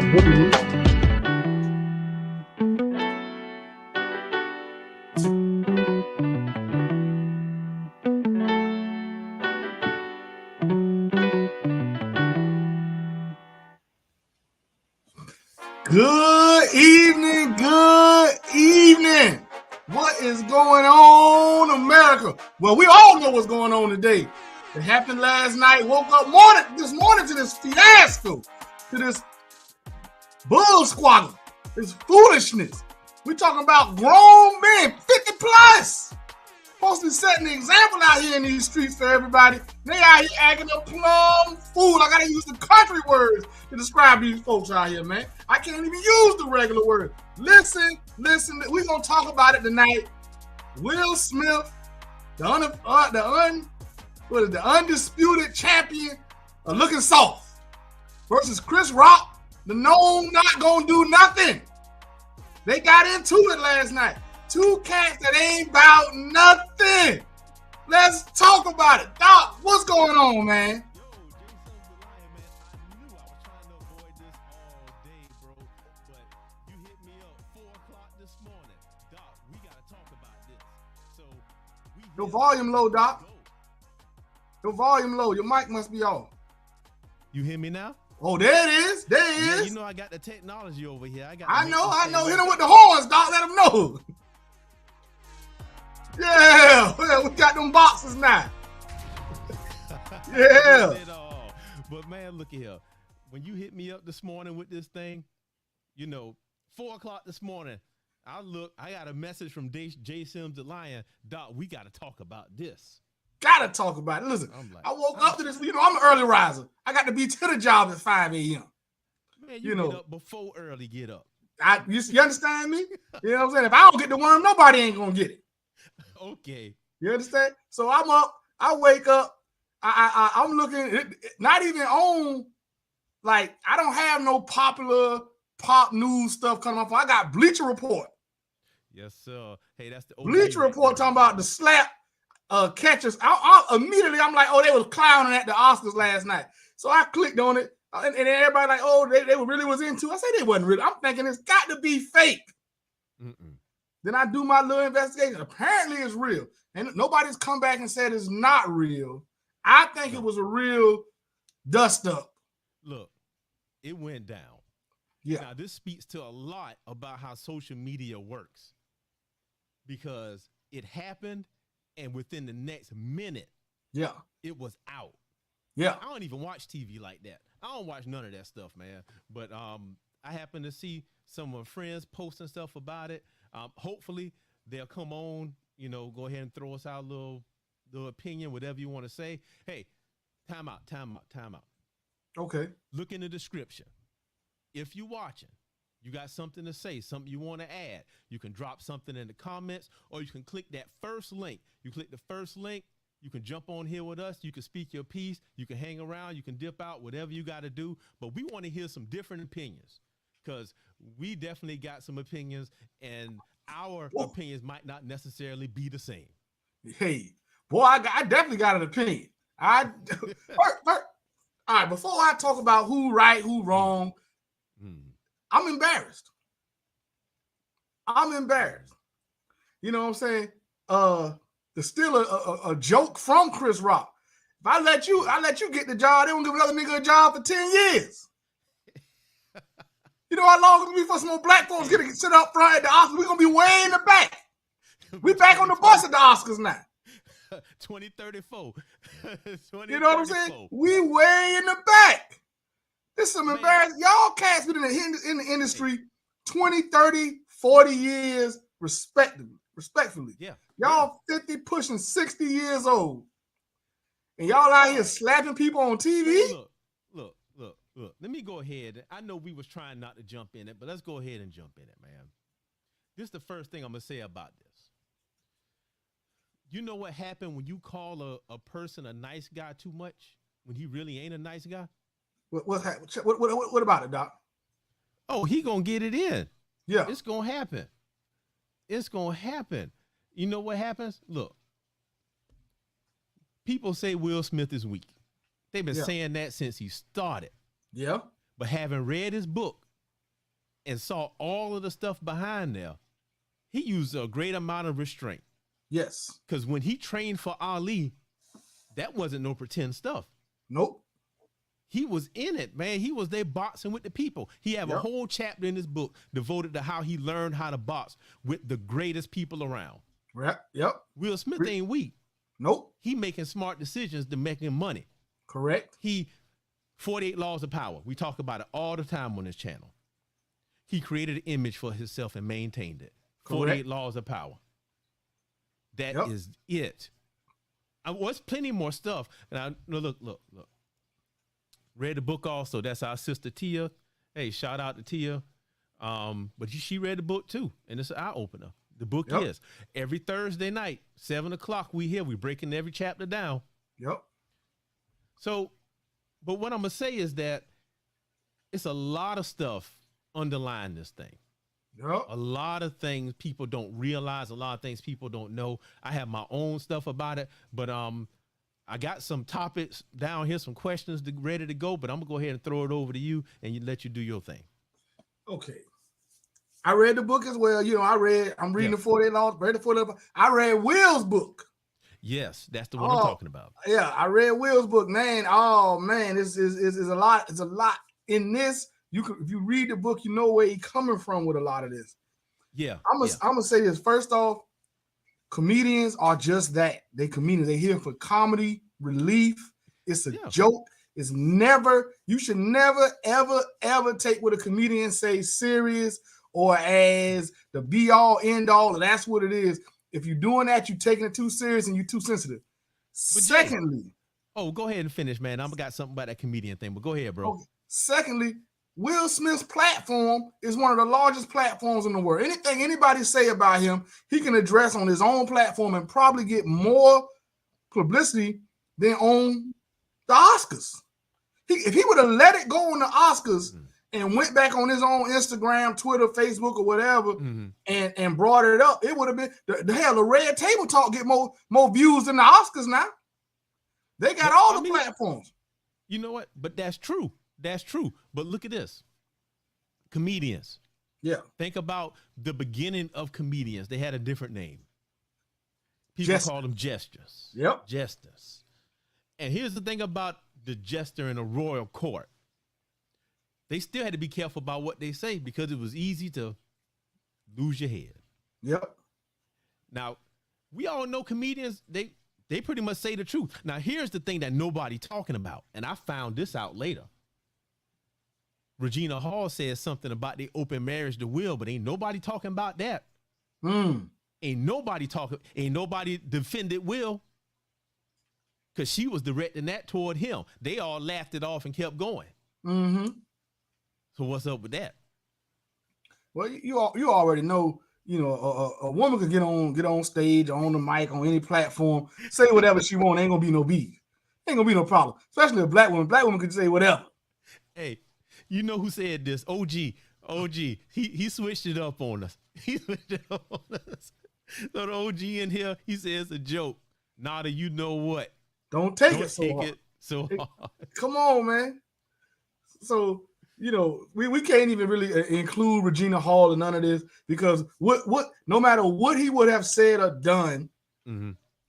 Good evening, good evening. What is going on, America? Well, we all know what's going on today. It happened last night. Woke up this morning to this fiasco, to this bull squabble, this foolishness. We're talking about grown men, 50 plus. Supposed to be setting the example out here in these streets for everybody. They out here acting a plum fool. I gotta use the country words to describe these folks out here, man. I can't even use the regular word. Listen. We're gonna talk about it tonight. Will Smith, the undisputed champion of looking soft, versus Chris Rock, the known not gonna do nothing. They got into it last night. Two cats that ain't about nothing. Let's talk about it. Doc, what's going on, man? Your volume low, Doc. Your volume low. Your mic must be off. You hear me now? Oh, there it is. There it is. Yeah, you know I got the technology over here. I know. Hit him with the horns, Doc. Let him know. Yeah, we got them boxes now. Yeah. But man, look at here. When you hit me up this morning with this thing, 4 o'clock this morning, I got a message from Jay Sims the Lion. Doc, we got to talk about this. Gotta talk about it. Listen, I woke up to this. I'm an early riser. I got to be to the job at 5 a.m. Man, you get up before early get up. You understand me? You know what I'm saying? If I don't get the worm, nobody ain't gonna get it. Okay. You understand? So I'm up. I wake up. I'm looking. Not even on. Like, I don't have no popular pop news stuff coming up. I got Bleacher Report. Yes, sir. Hey, that's the Bleacher Report talking about the slap catchers. Immediately I'm like, oh, they was clowning at the Oscars last night. So I clicked on it, and everybody like, oh, they really was into it. I said they wasn't really. I'm thinking it's got to be fake. Mm-mm. Then I do my little investigation. Apparently it's real. And nobody's come back and said it's not real. I think it was a real dust up. Look, it went down. Yeah. Now, this speaks to a lot about how social media works. Because it happened, and within the next minute, it was out. Yeah. I don't even watch TV like that. I don't watch none of that stuff, man. But I happen to see some of my friends posting stuff about it. Hopefully they'll come on, go ahead and throw us out a little opinion, whatever you want to say. Hey, time out. Okay. Look in the description. If you're watching, you got something to say, something you want to add, you can drop something in the comments, or you can click that first link. You click the first link, you can jump on here with us, you can speak your piece, you can hang around, you can dip out, whatever you got to do. But we want to hear some different opinions. Because we definitely got some opinions, and our opinions might not necessarily be the same. Hey, boy, I definitely got an opinion. All right, before I talk about who right, who wrong, I'm embarrassed. You know what I'm saying? To steal a joke from Chris Rock. If I let you get the job, they won't give another nigga a job for 10 years. You know how long it's gonna be for some more black folks getting sit up front at the Oscars? We're gonna be way in the back. We back on the bus at the Oscars now. 2034. You know what I'm saying? We way in the back. This is some embarrassing. Y'all cats been in the industry 20, 30, 40 years respectfully. Yeah. Y'all 50 pushing 60 years old. And y'all out here slapping people on TV? Look, let me go ahead. I know we was trying not to jump in it, but let's go ahead and jump in it, man. This is the first thing I'm going to say about this. You know what happened when you call a person a nice guy too much when he really ain't a nice guy? What about it, Doc? Oh, he going to get it in. Yeah. It's going to happen. You know what happens? Look, people say Will Smith is weak. They've been saying that since he started. Yeah. But having read his book, and saw all of the stuff behind there, he used a great amount of restraint. Yes. Because when he trained for Ali, that wasn't no pretend stuff. Nope. He was in it, man. He was there boxing with the people. He have a whole chapter in his book devoted to how he learned how to box with the greatest people around. Right. Yep. Will Smith ain't weak. Nope. He making smart decisions to making money. Correct. 48 Laws of Power. We talk about it all the time on this channel. He created an image for himself and maintained it. Correct. 48 Laws of Power. That is it. There's plenty more stuff. And look. Read the book also. That's our sister Tia. Hey, shout out to Tia. But she read the book too, and it's an eye opener. The book is every Thursday night, 7 o'clock. We breaking every chapter down. Yep. So, but what I'm gonna say is that it's a lot of stuff underlying this thing. Yep. A lot of things people don't realize. A lot of things people don't know. I have my own stuff about it, but I got some topics down here, some questions ready to go, but I'm gonna go ahead and throw it over to you and let you do your thing. Okay. I read the book as well. You know, I'm reading the 48 Laws, read the 48 Laws. I read Will's book. Yes, that's the one I'm talking about. Yeah, I read Will's book, man. Oh man, it's a lot. It's a lot in this. If you read the book, you know where he's coming from with a lot of this. Yeah. I'm gonna say this. First off, comedians are just that. They comedians. They here for comedy, relief. It's a joke. It's never, you should never, ever, ever take what a comedian say serious or as the be all end all. And that's what it is. If you're doing that, you're taking it too serious and you're too sensitive. But secondly, go ahead and finish, man. I've got something about that comedian thing, but go ahead, bro. Okay. Secondly, Will Smith's platform is one of the largest platforms in the world. Anything anybody say about him, he can address on his own platform and probably get more publicity than on the Oscars. If he would have let it go on the Oscars and went back on his own Instagram, Twitter, Facebook, or whatever, and brought it up, it would have been the hell. The Red Table Talk get more views than the Oscars now. They got all the platforms. You know what? But that's true. That's true. But look at this. Comedians. Yeah. Think about the beginning of comedians. They had a different name. People call them jesters. Yep. Jesters. And here's the thing about the jester in a royal court. They still had to be careful about what they say because it was easy to lose your head. Yep. Now, we all know comedians, they pretty much say the truth. Now, here's the thing that nobody talking about, and I found this out later. Regina Hall says something about the open marriage to Will, but ain't nobody talking about that. Ain't nobody defended Will because she was directing that toward him. They all laughed it off and kept going. So what's up with that? Well, you already know, you know, a woman could get on stage, on the mic, on any platform, say whatever she want. Ain't gonna be no beef. Ain't gonna be no problem. Especially a black woman. Black woman could say whatever. Hey, you know who said this? OG. He switched it up on us. So the OG in here, he says it's a joke. Nada, you know what? Don't take it so hard. Come on, man. So, you know, we can't even really include Regina Hall in none of this because what no matter what he would have said or done,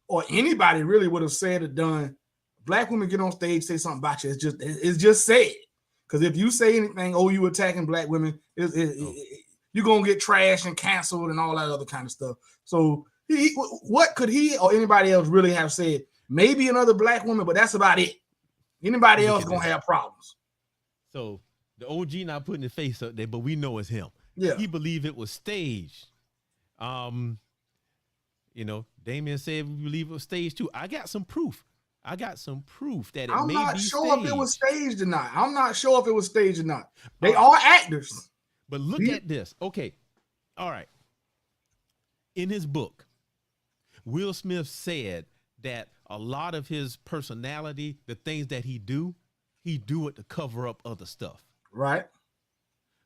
or anybody really would have said or done, black women get on stage, say something about you. It's just said. Because if you say anything, you attacking black women, you're gonna get trashed and canceled and all that other kind of stuff. So what could he or anybody else really have said? Maybe another black woman, but that's about it. Anybody else gonna have problems. So the OG not putting his face up there, but we know it's him. Yeah. He believed it was staged. You know, Damien said we believe it was staged too. I got some proof that it may be staged. I'm not sure if it was staged or not. They are actors. But look at this. Okay. All right. In his book, Will Smith said that a lot of his personality, the things that he do it to cover up other stuff. Right.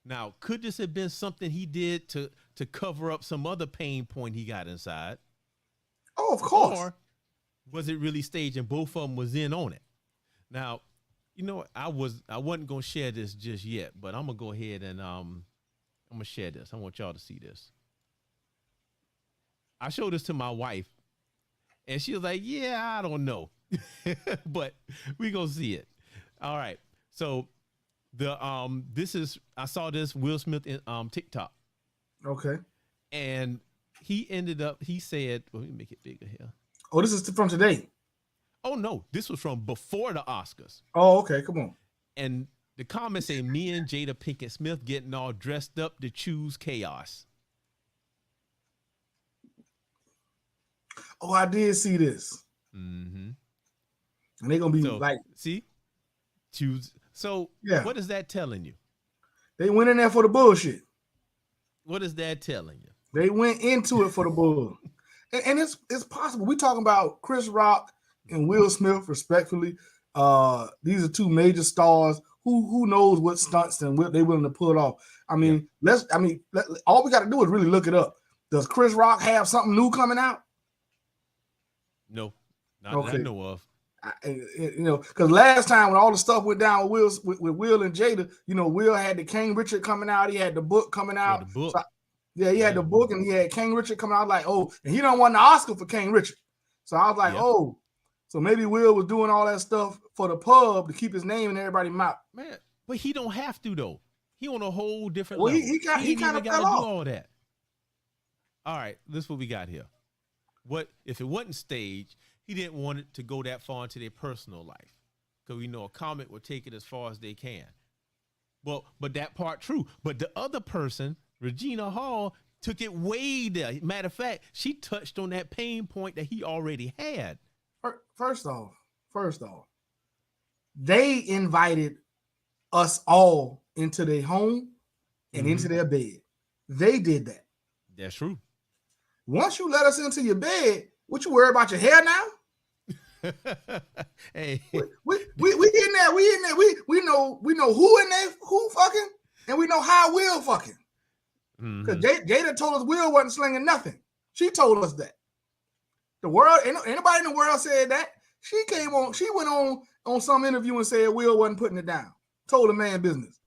Now, could this have been something he did to cover up some other pain point he got inside? Oh, of course. Or was it really staged and both of them was in on it? Now, you know, I wasn't gonna share this just yet, but I'm gonna go ahead and I'm gonna share this. I want y'all to see this. I showed this to my wife, and she was like, "Yeah, I don't know," but we gonna see it. All right. So this is I saw this Will Smith in TikTok. Okay. And he said, well, let me make it bigger here. Oh, this is from today. Oh no, this was from before the Oscars. Oh, okay, come on. And the comments say me and Jada Pinkett Smith getting all dressed up to choose chaos. Oh, I did see this. Mm-hmm. And they're gonna be like, see, choose. So yeah. What is that telling you? They went in there for the bullshit. What is that telling you? They went into it for the bull. And it's possible. We talking about Chris Rock and Will Smith, respectfully. These are two major stars. Who knows what stunts and what they willing to pull off. I mean, all we got to do is really look it up. Does Chris Rock have something new coming out? No, not that I know of. Because last time when all the stuff went down with Will and Jada, Will had the King Richard coming out. He had the book coming out. The book. So, he had the book, and he had King Richard coming out. Like, oh, and he don't want the Oscar for King Richard. So I was like, oh, so maybe Will was doing all that stuff for the pub to keep his name in everybody's mouth. Man, but he don't have to though. He on a whole different level. He kind of got to do all that. All right, this is what we got here. What if it wasn't staged? He didn't want it to go that far into their personal life, because we know a comic will take it as far as they can. Well, but that part true. But the other person, Regina Hall, took it way there. Matter of fact, she touched on that pain point that he already had. First off, they invited us all into their home and into their bed. They did that. That's true. Once you let us into your bed, what you worry about your hair now? Hey, we in there. We know who in there, who fucking, and we know how Will fucking. Because Jada told us Will wasn't slinging nothing. She told us that. The world, anybody in the world said that. She went on some interview and said Will wasn't putting it down. Told the man business.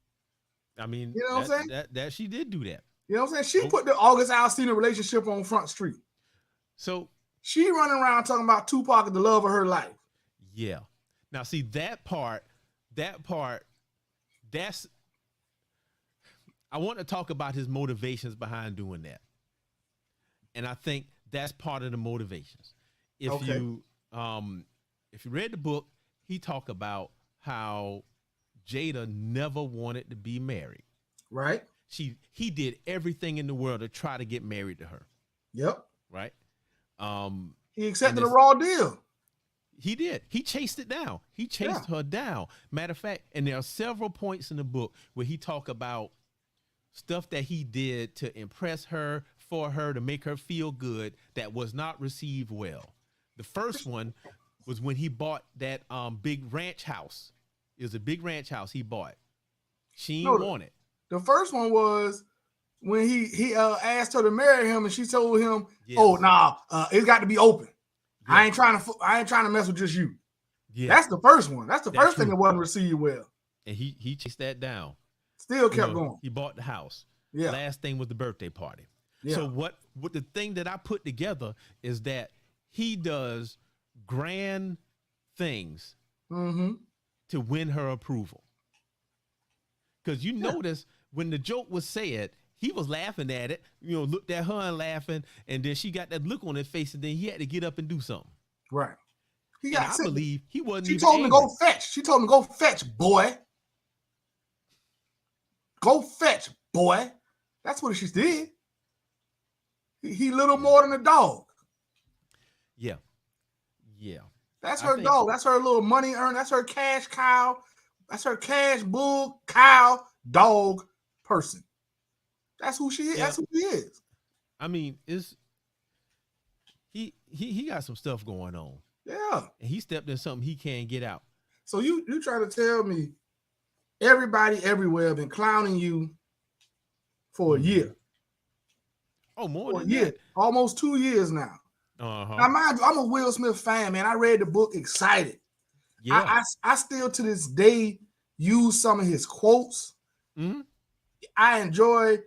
I mean, you know what I'm saying? That she did do that. You know what I'm saying? She put the August Alsina relationship on Front Street. So she running around talking about Tupac and the love of her life. Yeah. Now, see that part, that's, I want to talk about his motivations behind doing that. And I think that's part of the motivations. If you read the book, he talked about how Jada never wanted to be married. Right. He did everything in the world to try to get married to her. Yep. Right. He accepted a raw deal. He did. He chased it down. He chased her down. Matter of fact, and there are several points in the book where he talk about stuff that he did to impress her, for her, to make her feel good, that was not received well. The first one was when he bought that big ranch house. It was a big ranch house he bought. She didn't want it. The first one was when he asked her to marry him, and she told him, "Oh, nah, it's got to be open. Yeah. I ain't trying to mess with just you." Yeah, that's the first one. That's the first thing that wasn't received well. And he chased that down. Still kept going. He bought the house. Yeah. Last thing was the birthday party. Yeah. So what the thing that I put together is that he does grand things to win her approval. Because you notice when the joke was said, he was laughing at it, looked at her and laughing, and then she got that look on his face, and then he had to get up and do something. Right. I believe he wasn't. She told him to go fetch. She told him to go fetch, boy. Go fetch, boy. That's what she did. He little more than a dog. Yeah. Yeah. That's her dog. That's her little money earner. That's her cash cow. That's her cash bull, cow, dog person. That's who she is. Yeah. That's who he is. I mean, he got some stuff going on. Yeah. And he stepped in something he can't get out. So you try to tell me everybody everywhere been clowning you for a year. Oh, more for than a year. that. Almost 2 years now. Now, mind you, I'm a Will Smith fan, man. I read the book excited. Yeah. I still to this day use some of his quotes. Mm-hmm. I enjoy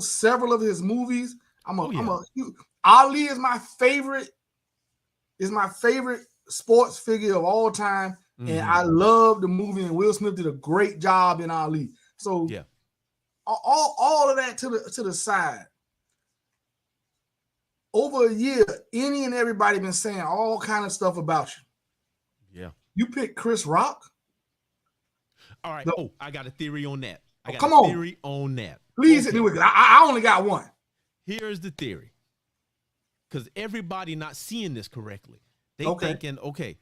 several of his movies. Oh, yeah. Ali is my favorite. Is my favorite sports figure of all time, and I love the movie. And Will Smith did a great job in Ali. So Yeah. all of that to the side. Over a year, any and everybody been saying all kind of stuff about you. Yeah. You pick Chris Rock. All right. I got a theory on that. Theory on that. Please hit me with it. I only got one. Here's the theory. Because everybody not seeing this correctly. They thinking, okay,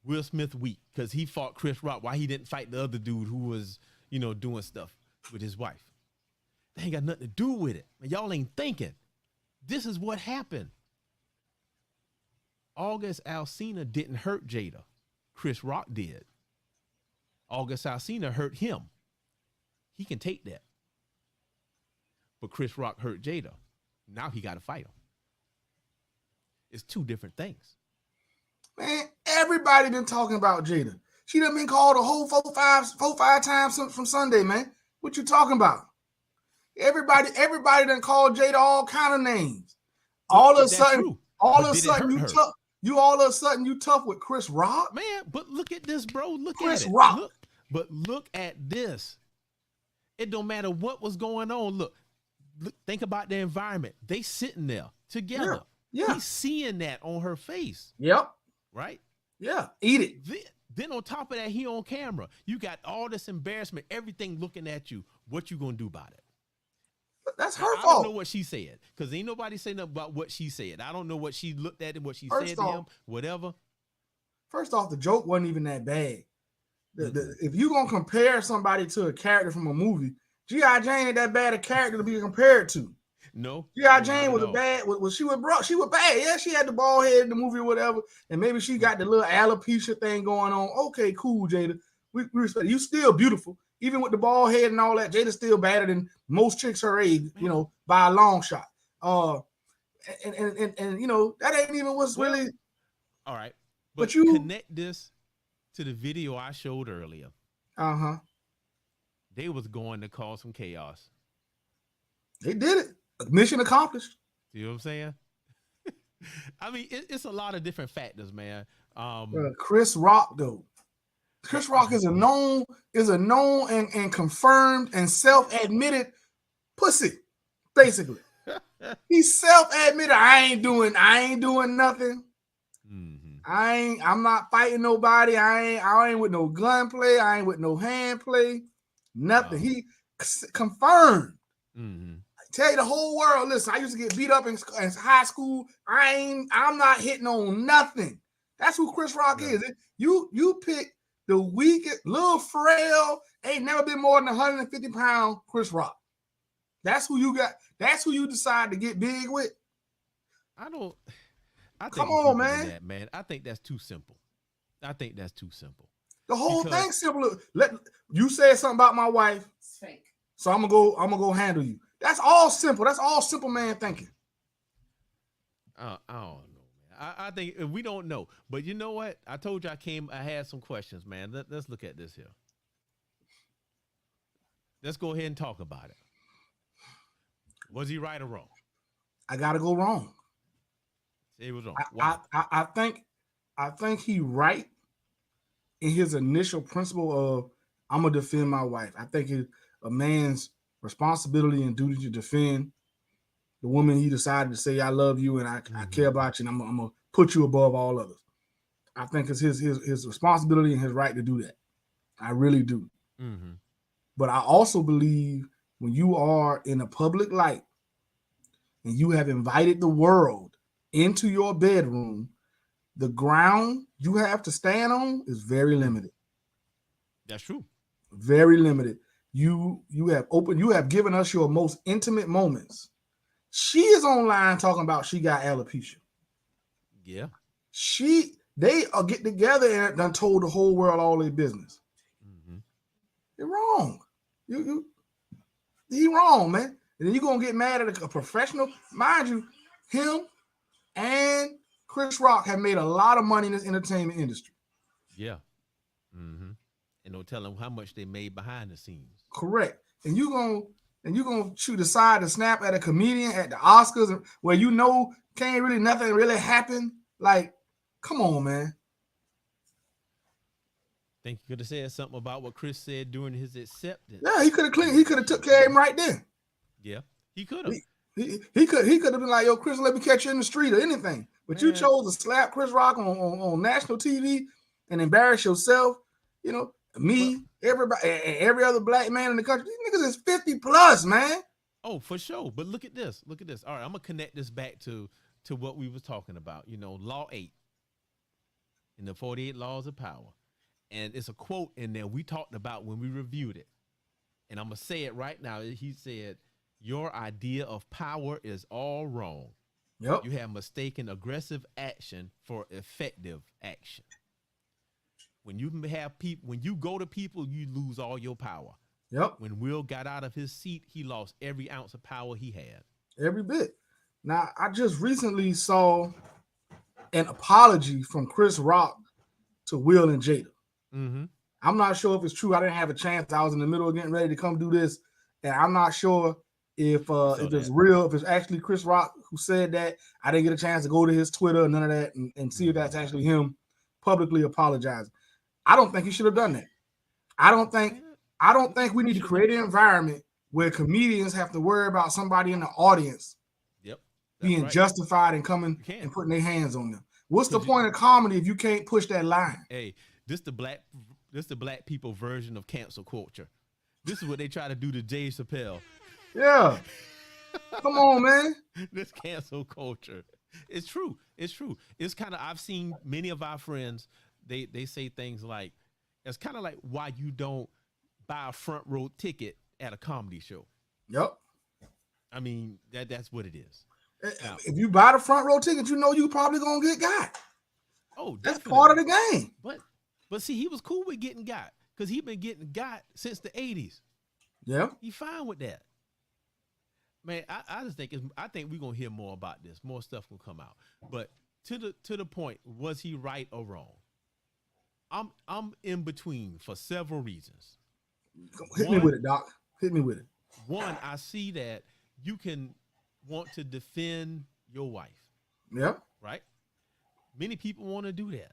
Will Smith weak because he fought Chris Rock. Why he didn't fight the other dude who was, doing stuff with his wife? They ain't got nothing to do with it. Y'all ain't thinking. This is what happened. August Alsina didn't hurt Jada. Chris Rock did. August Alsina hurt him. He can take that. But Chris Rock hurt Jada. Now he got to fight him. It's two different things. Man, everybody been talking about Jada. She done been called a whole four, five times from Sunday, man. What you talking about? Everybody done called Jada all kind of names. All of a sudden you tough with Chris Rock? Man, but look at this, bro. Chris Rock. Look at this. It don't matter what was going on. Look, think about the environment. They sitting there together. Yeah. He's seeing that on her face. Yep. Right? Yeah. Eat it. Then on top of that, he on camera. You got all this embarrassment, everything looking at you. What you gonna do about it? That's her fault. I don't know what she said because ain't nobody say nothing about what she said. I don't know what she looked at and what she said to him, whatever. First off, the joke wasn't even that bad. If you gonna compare somebody to a character from a movie, G.I. Jane ain't that bad a character to be compared to. No. G.I. Jane was she was bad. Yeah, she had the bald head in the movie or whatever, and maybe she got the little alopecia thing going on. Okay, cool, Jada. We respect you. Still beautiful. Even with the bald head and all that, Jada's still better than most chicks her age, by a long shot. And that ain't even what's really. All right. But you connect this to the video I showed earlier. Uh-huh. They was going to cause some chaos. They did it. Mission accomplished. You know what I'm saying? I mean, it's a lot of different factors, man. Chris Rock, though. Chris Rock is a known and confirmed and self-admitted pussy, basically. He's self-admitted. I ain't doing nothing. Mm-hmm. I'm not fighting nobody. I ain't with no gunplay. I ain't with no hand play. Nothing. He confirmed. Mm-hmm. I tell you the whole world. Listen, I used to get beat up in high school. I'm not hitting on nothing. That's who Chris Rock is. You pick the weakest, little frail, ain't never been more than 150-pound Chris Rock. That's who you got. That's who you decide to get big with. Come on, man. I think that's too simple. The whole thing's simple. You said something about my wife. It's fake. So I'm gonna go handle you. That's all simple. That's all simple man thinking. I don't know, man. I think we don't know. But you know what? I told you I had some questions, man. Let's look at this here. Let's go ahead and talk about it. Was he right or wrong? I gotta go wrong. He was wrong. I think he right in his initial principle of I'm gonna defend my wife. I think it's a man's responsibility and duty to defend the woman he decided to say I love you and I care about you and I'm gonna put you above all others. I think it's his responsibility and his right to do that. I really do. Mm-hmm. But I also believe when you are in a public light and you have invited the world into your bedroom, the ground you have to stand on is very limited. That's true. Very limited. You have given us your most intimate moments. She is online talking about she got alopecia. Yeah. They get together and done told the whole world all their business. Mm-hmm. You're wrong. He wrong, man. And then you're gonna get mad at a professional. Mind you, him and Chris Rock have made a lot of money in this entertainment industry. Yeah. Mm-hmm. And no telling how much they made behind the scenes. Correct. And you're and you gonna shoot aside to snap at a comedian at the Oscars where you know can't really nothing really happen. Like, come on, man. Think you could have said something about what Chris said during his acceptance. Yeah, he could have cleaned. He could have took care of him right then. Yeah, he could have. He could have been like, yo, Chris, let me catch you in the street or anything. But man, you chose to slap Chris Rock on national TV and embarrass yourself. You know, me, everybody, every other black man in the country. These niggas is 50 plus, man. Oh, for sure. But look at this. Look at this. All right, I'm gonna connect this back to what we was talking about. You know, Law 8 in the 48 Laws of Power. And it's a quote in there we talked about when we reviewed it. And I'm going to say it right now. He said, your idea of power is all wrong. Yep. You have mistaken aggressive action for effective action. When you have people, when you go to people, you lose all your power. Yep. When Will got out of his seat, he lost every ounce of power he had. Every bit. Now, I just recently saw an apology from Chris Rock to Will and Jada. Mm-hmm. I'm not sure if it's true. I didn't have a chance. I was in the middle of getting ready to come do this, and I'm not sure if it's real, if it's actually Chris Rock who said that. I didn't get a chance to go to his Twitter and none of that and see if that's actually him publicly apologizing. I don't think he should have done that. I don't think we need to create an environment where comedians have to worry about somebody in the audience being justified and coming and putting their hands on them. What's the point of comedy if you can't push that line? Hey, this the black people version of cancel culture. This is what they try to do to Dave Chappelle. Yeah. Come on, man. This cancel culture. It's true. It's true. It's kind of, I've seen many of our friends, they say things like, it's kind of like why you don't buy a front row ticket at a comedy show. Yep. I mean, that's what it is. Now, if you buy the front row ticket, you know you probably gonna get got. Oh, that's part of the game. But see, he was cool with getting got because he been getting got since the 80s. Yeah, he fine with that. Man, I just think I think we're gonna hear more about this. More stuff will come out. But to the point, was he right or wrong? I'm in between for several reasons. Hit me with it, Doc. Hit me with it. One, I see that you can want to defend your wife. Yep. Right? Many people want to do that.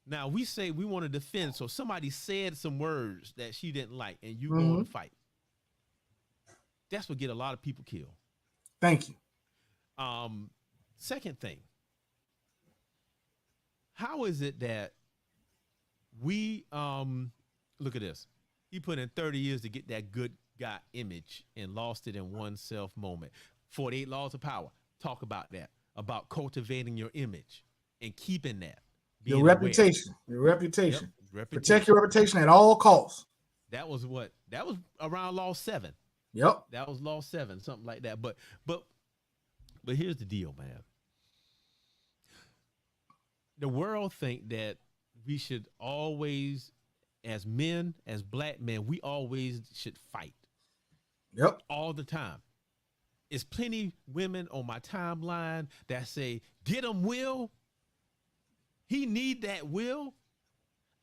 Now, we say we want to defend, so somebody said some words that she didn't like, and you go on to fight. That's what get a lot of people killed. Thank you. Second thing, how is it that we look at this? He put in 30 years to get that good guy image and lost it in one self moment. 48 Laws of Power. Talk about that, about cultivating your image and keeping that. Your reputation. Your reputation. Yep. Protect your reputation at all costs. That was around Law 7. Yep. That was Law 7, something like that. But here's the deal, man. The world think that we should always, as men, as black men, we always should fight. Yep. All the time. It's plenty women on my timeline that say, get him, Will. He need that, Will.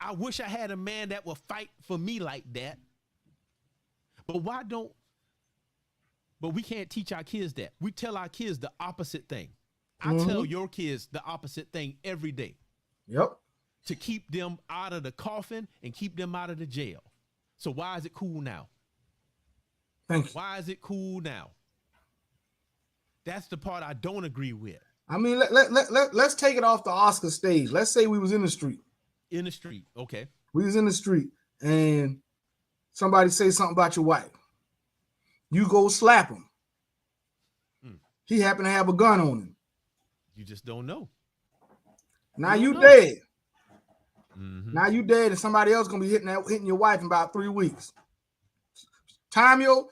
I wish I had a man that would fight for me like that. But we can't teach our kids that. We tell our kids the opposite thing. I tell your kids the opposite thing every day. Yep. To keep them out of the coffin and keep them out of the jail. So why is it cool now? Thank you. Why is it cool now? That's the part I don't agree with. I mean, let's take it off the Oscar stage. Let's say we was in the street. In the street, okay. We was in the street and somebody say something about your wife. You go slap him. He happened to have a gun on him. You just don't know. Now you dead. Now you dead, and somebody else gonna be hitting your wife in about 3 weeks. Time your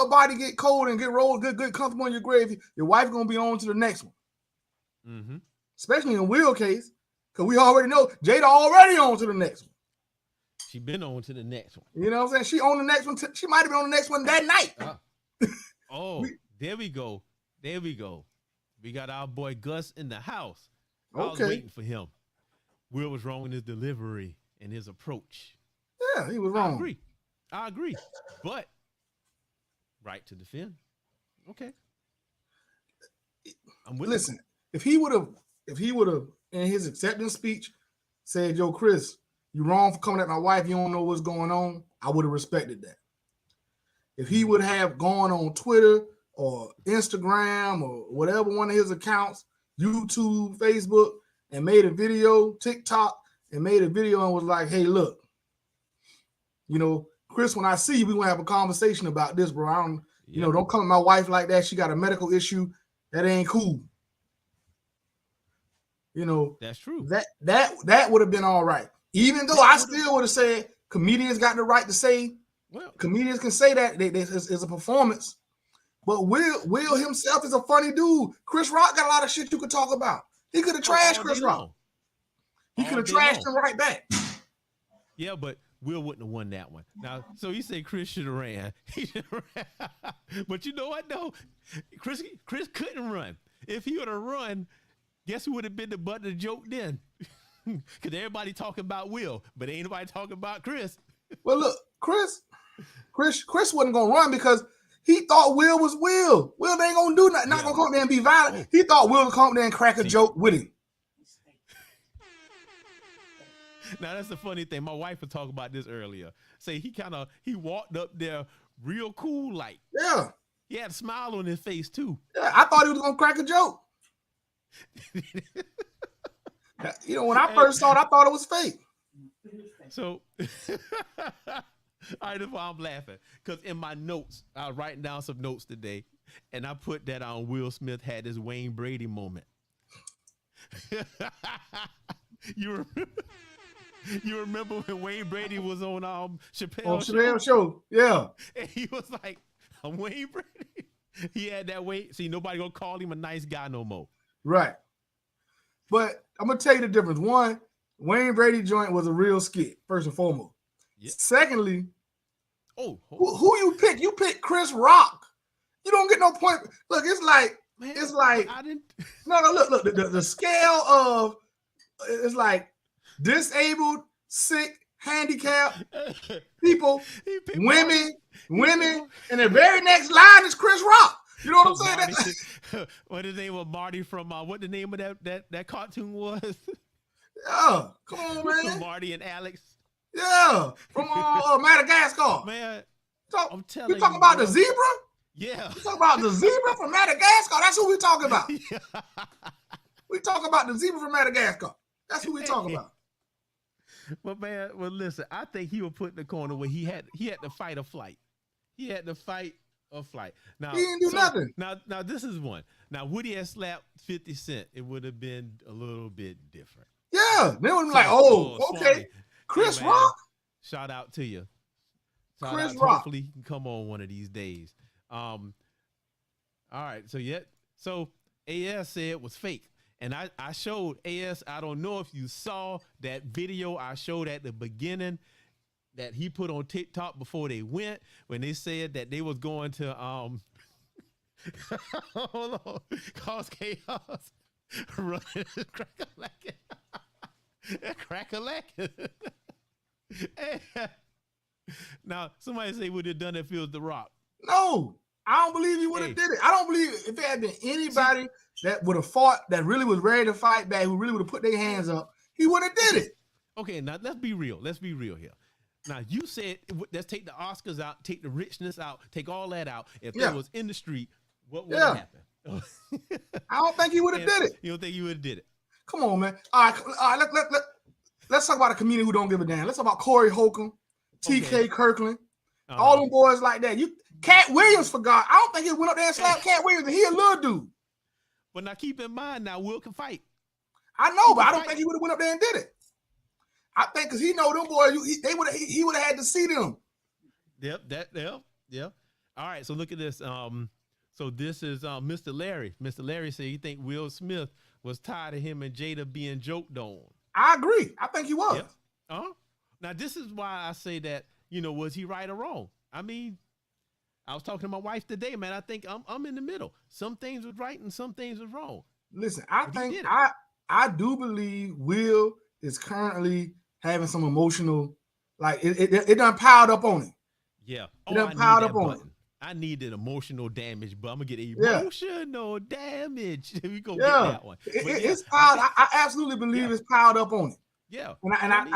body get cold and get rolled good comfortable in your grave. Your wife gonna be on to the next one. Especially in Will case, because we already know Jada already on to the next one. She been on to the next one. You know what I'm saying? She on the next one. She might have been on the next one that night. There we go. There we go. We got our boy Gus in the house. Okay. I was waiting for him. Will was wrong in his delivery and his approach. Yeah, he was wrong. I agree, but right to defend. Okay, I'm with Listen, if he would have in his acceptance speech said, "Yo, Chris, you wrong for coming at my wife. You don't know what's going on," I would have respected that. If he would have gone on Twitter or Instagram or whatever one of his accounts, YouTube, Facebook, and made a video, TikTok, and made a video and was like, "Hey, look, you know, Chris, when I see you, we gonna have a conversation about this, bro. I don't, you know, don't come at my wife like that. She got a medical issue. That ain't cool." You know, that's true. That would have been all right. Even though I still would have said comedians got the right to say, well, comedians can say that it's a performance. But Will himself is a funny dude. Chris Rock got a lot of shit you could talk about. He could have trashed Chris Rock. He could have trashed him right back. Yeah, but Will wouldn't have won that one. Now, so you say Chris should have ran. He should have ran. But you know what, though? Chris couldn't run. If he would have run, guess who would have been the butt of the joke then? Because everybody talking about Will, but ain't nobody talking about Chris. Well, look, Chris wasn't going to run because he thought Will was Will. Will ain't going to do nothing. Not going to come there and be violent. He thought Will would come there and crack a joke with him. Now, that's the funny thing. My wife was talking about this earlier. Say he walked up there real cool like. Yeah. He had a smile on his face, too. Yeah, I thought he was going to crack a joke. You know, when I first saw it, I thought it was fake. So, all right, that's why I'm laughing. Because in my notes, I was writing down some notes today, and I put that on Will Smith had this Wayne Brady moment. You remember when Wayne Brady was on Chappelle's show? Yeah. And he was like, I'm Wayne Brady. He had that weight. See, nobody gonna call him a nice guy no more. Right. But I'm gonna tell you the difference. One, Wayne Brady joint was a real skit, first and foremost. Yeah. Secondly, who you pick? You pick Chris Rock. You don't get no point. Look, it's like I didn't. No. Look. The scale of it's like disabled, sick, handicapped people, women, and the very next line is Chris Rock. You know what I'm saying? What the name of Marty from what the name of that cartoon was? Yeah, come on, man. Marty and Alex. Yeah, from Madagascar. Man, I'm telling you. You talking about the zebra? Yeah. You talking about the zebra from Madagascar? That's who we talking about. Yeah. We talking about the zebra from Madagascar. That's who we talking about. But man, well, listen, I think he was put in the corner where he had to fight or flight. He had to fight or flight. Now he didn't do nothing. Now this is one. Now Woody had slapped 50 Cent. It would have been a little bit different. Yeah, they would be like, okay, Swami. Chris hey, man, Rock. Shout out to you. Chris Rock. Hopefully he can come on one of these days. All right. So AS said it was fake. And I showed AS, I don't know if you saw that video I showed at the beginning that he put on TikTok before they went, when they said that they was going to hold on, cause chaos, running crack-a-lack. Now somebody say would have done it if it was The Rock. No, I don't believe he would have did it. I don't believe if there had been anybody that would have fought, that really was ready to fight back, who really would have put their hands up, he would have did it. Okay, now let's be real. Let's be real here. Now you said let's take the Oscars out, take the richness out, take all that out. If that was in the street, what would have happened? I don't think he would have did it. You don't think he would have did it? Come on, man. All right, let's talk about a comedian who don't give a damn. Let's talk about Corey Holcomb, TK Kirkland, all them boys like that. Cat Williams forgot. I don't think he went up there and slapped Cat Williams. And he a little dude. But now keep in mind, now Will can fight. I know, but I don't think he would have went up there and did it. I think because he know them boys, he would have had to see them. Yep. All right, so look at this. So this is Mr. Larry. Mr. Larry said he think Will Smith was tired of him and Jada being joked on. I agree. I think he was. Yep. Now this is why I say that, was he right or wrong? I mean, I was talking to my wife today, man. I think I'm in the middle. Some things was right and some things was wrong. Listen, I do believe Will is currently having some emotional, like it done piled up on him. Yeah. It Oh, I done need piled that up on it. button. I needed emotional damage, but I'm gonna get Yeah. emotional damage. We gonna get Yeah. that one. But yeah, It's I piled. think I absolutely believe yeah, it's piled up on it. yeah. And And I mean,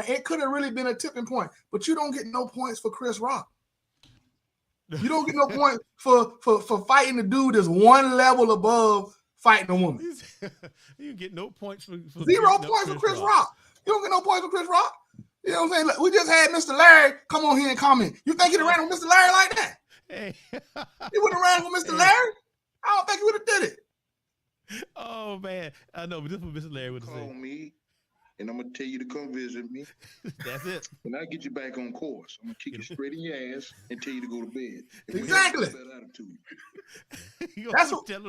it could have really been a tipping point, but you don't get no points for Chris Rock. You don't get no point for fighting the dude that's one level above fighting a woman. you get no points for 0 beating up points for Chris Rock. You don't get no points for Chris Rock. You know what I'm saying? Look, we just had Mr. Larry come on here and comment. You think he'd have ran with Mr. Larry like that? Hey. He wouldn't have ran with Mr. Larry. I don't think he would have did it. Oh man, I know, but this is what Mr. Larry would have said. Call me, and I'm gonna tell you to come visit me. That's it. And I'll get you back on course. I'm gonna kick you straight in your ass and tell you to go to bed. Exactly. That's what tell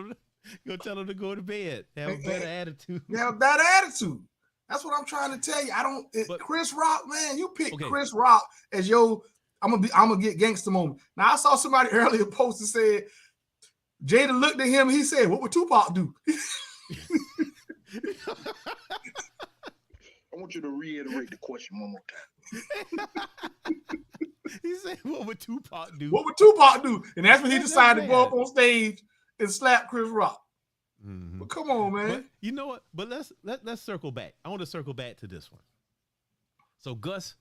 him to go to bed. Have a better attitude. Have a better attitude. That's what I'm trying to tell you. Chris Rock, man, you pick Chris Rock as your. I'm gonna get gangster moment. Now I saw somebody earlier post and said Jada looked at him and he said, "What would Tupac do?" I want you to reiterate the question one more time. He said, "What would Tupac do?" What would Tupac do? And that's when he decided to go up on stage and slap Chris Rock. Mm-hmm. But come on, man. But you know what? But let's circle back. I want to circle back to this one. So Gus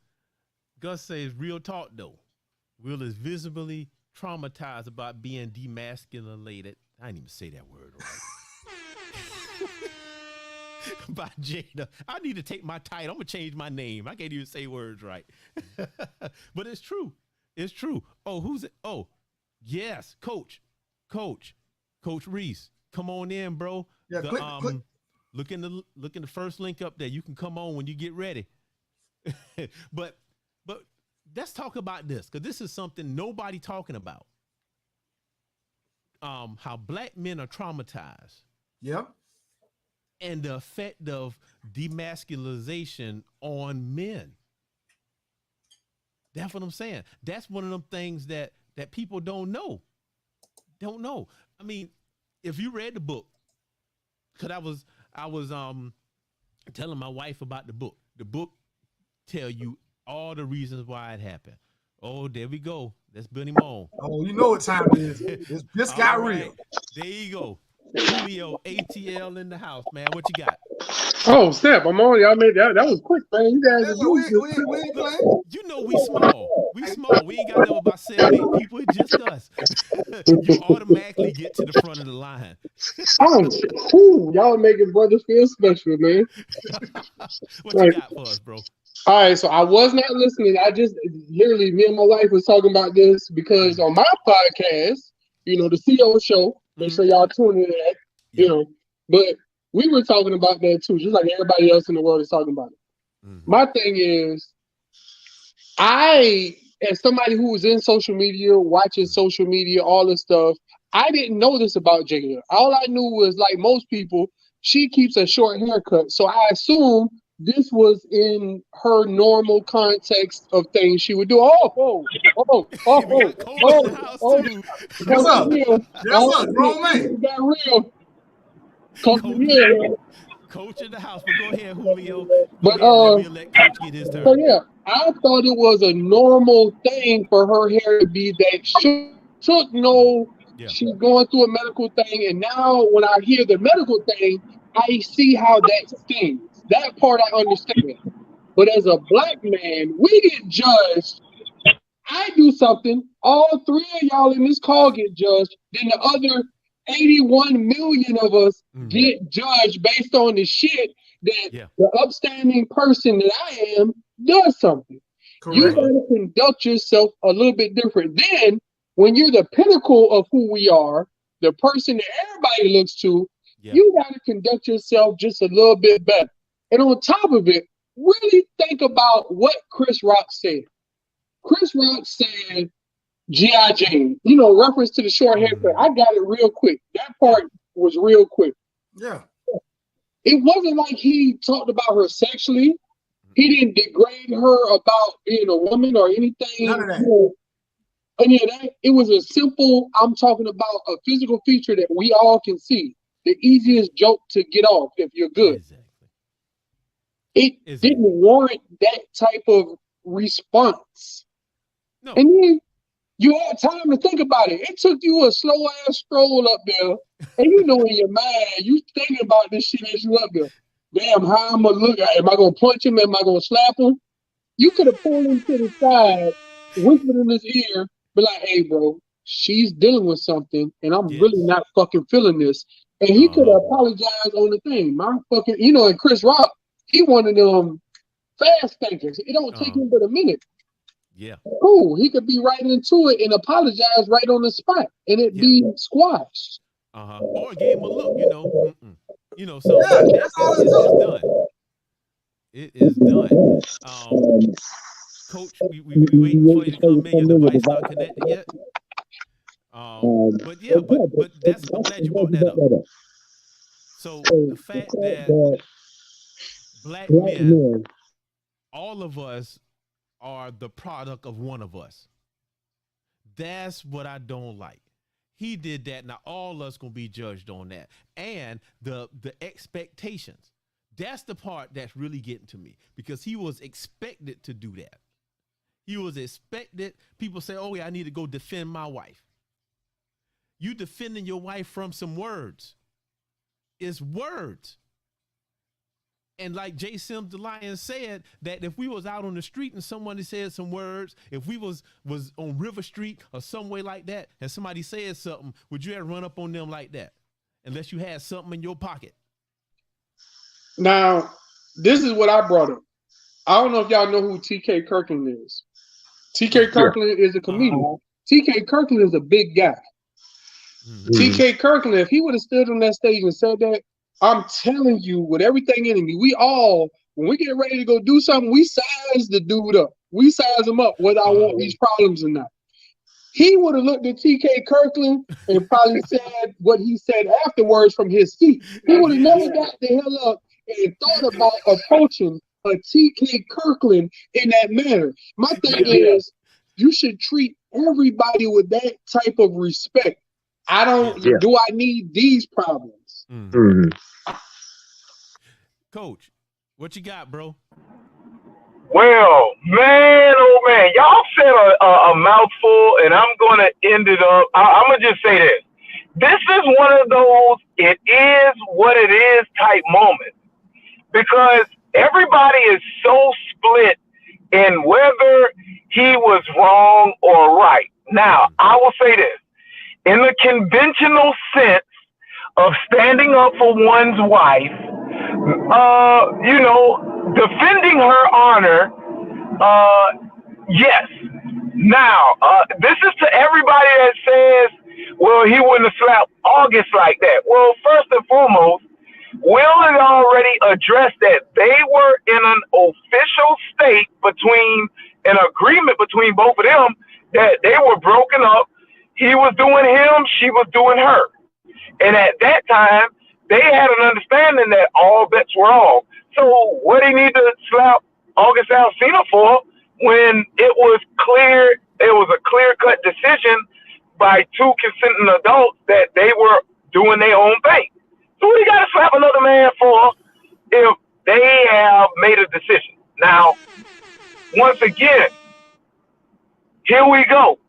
says, real talk though. Will is visibly traumatized about being demasculated. I didn't even say that word right. By Jada. I need to take my title. I'm gonna change my name. I can't even say words right. But it's true. It's true. Oh, who's it? Oh, yes, Coach Reese. Come on in, bro. Yeah, click. Look in the first link up there. You can come on when you get ready. but let's talk about this, because this is something nobody talking about. How black men are traumatized. Yep. And the effect of demasculization on men. That's what I'm saying. That's one of them things that people don't know. I mean, if you read the book, because I was telling my wife about the book. The book tell you all the reasons why it happened. Oh, there we go. Let's bring him on. Oh, you know what time it is. This got real. There you go. Julio ATL in the house, man. What you got? Oh, snap. I'm on. Y'all made that. That was quick, man. You guys are we ain't playing. You know we small. We small. We ain't got no about 7, 8 people. It's just us. You automatically get to the front of the line. Y'all making brothers feel special, man. What you got for us, bro? All right, so I was not listening. I just literally, me and my wife was talking about this because on my podcast, the CEO show, make sure y'all tune in to that, but we were talking about that too, just like everybody else in the world is talking about it. Mm-hmm. My thing is, as somebody who was in social media, watching social media, all this stuff, I didn't know this about Jada. All I knew was, like most people, she keeps a short haircut. So I assume this was in her normal context of things she would do. What's up? Grown man. Got real. Coach in the house, but go ahead, Julio. But let Coach get his turn. So yeah, I thought it was a normal thing for her hair to be that she's going through a medical thing, and now when I hear the medical thing, I see how that stings. That part I understand. But as a black man, we get judged. I do something, all 3 of y'all in this call get judged, then the other 81 million of us get judged based on the shit that the upstanding person that I am does something. Correct. You gotta conduct yourself a little bit different. Then, when you're the pinnacle of who we are, the person that everybody looks to, you gotta conduct yourself just a little bit better. And on top of it, really think about what Chris Rock said. Chris Rock said, G.I. Jane, reference to the short haircut. I got it real quick. That part was real quick. Yeah. It wasn't like he talked about her sexually. He didn't degrade her about being a woman or anything. None of that. Any of that. It was a simple, I'm talking about a physical feature that we all can see. The easiest joke to get off if you're good. Exactly. It didn't warrant that type of response. No. And then you had time to think about it. It took you a slow ass stroll up there, and you know in your mind you thinking about this shit as you up there. Damn, how I'm gonna look? Am I gonna punch him? Am I gonna slap him? You could have pulled him to the side, whispered in his ear, be like, "Hey, bro, she's dealing with something, and I'm really not fucking feeling this." And he could have apologized on the thing. My fucking, and Chris Rock, he one of them fast thinkers. It don't take him but a minute. Yeah. Cool. He could be right into it and apologize right on the spot, and it be squashed. Or gave him a look, so that's all it's done. It is done. Coach, we waiting for you to come in. Your device not connected yet. But that's, I'm glad you brought that up. So the fact that black men, all of us are the product of one of us. That's what I don't like. He did that. Now all of us gonna be judged on that. And the expectations. That's the part that's really getting to me, because he was expected to do that. He was expected. People say, "Oh yeah, I need to go defend my wife." You defending your wife from some words. It's words. And like J. Sims the Lion said, that if we was out on the street and somebody said some words, if we was on River Street or some way like that, and somebody said something, would you ever run up on them like that? Unless you had something in your pocket. Now, this is what I brought up. I don't know if y'all know who T.K. Kirkland is. T.K. Kirkland is a comedian. T.K. Kirkland is a big guy. T.K. Kirkland, if he would have stood on that stage and said that, I'm telling you, with everything in me, we all, when we get ready to go do something, we size the dude up. We size him up whether I want these problems or not. He would have looked at T.K. Kirkland and probably said what he said afterwards from his seat. He would have never got the hell up and thought about approaching a T.K. Kirkland in that manner. My thing is, you should treat everybody with that type of respect. Do I need these problems? Coach, what you got, bro? Well, man, oh man, y'all said a mouthful, and I'm going to end it up. I'm going to just say this. This is one of those it is what it is type moments, because everybody is so split in whether he was wrong or right. Now, I will say this. In the conventional sense of standing up for one's wife, defending her honor, yes. Now, this is to everybody that says, well, he wouldn't have slapped August like that. Well, first and foremost, Will had already addressed that they were in an official state an agreement between both of them that they were broken up. He was doing him, she was doing her. And at that time, they had an understanding that all bets were off. So what do you need to slap August Alsina for when it was a clear-cut decision by two consenting adults that they were doing their own thing? So what do you got to slap another man for if they have made a decision? Now, once again, here we go.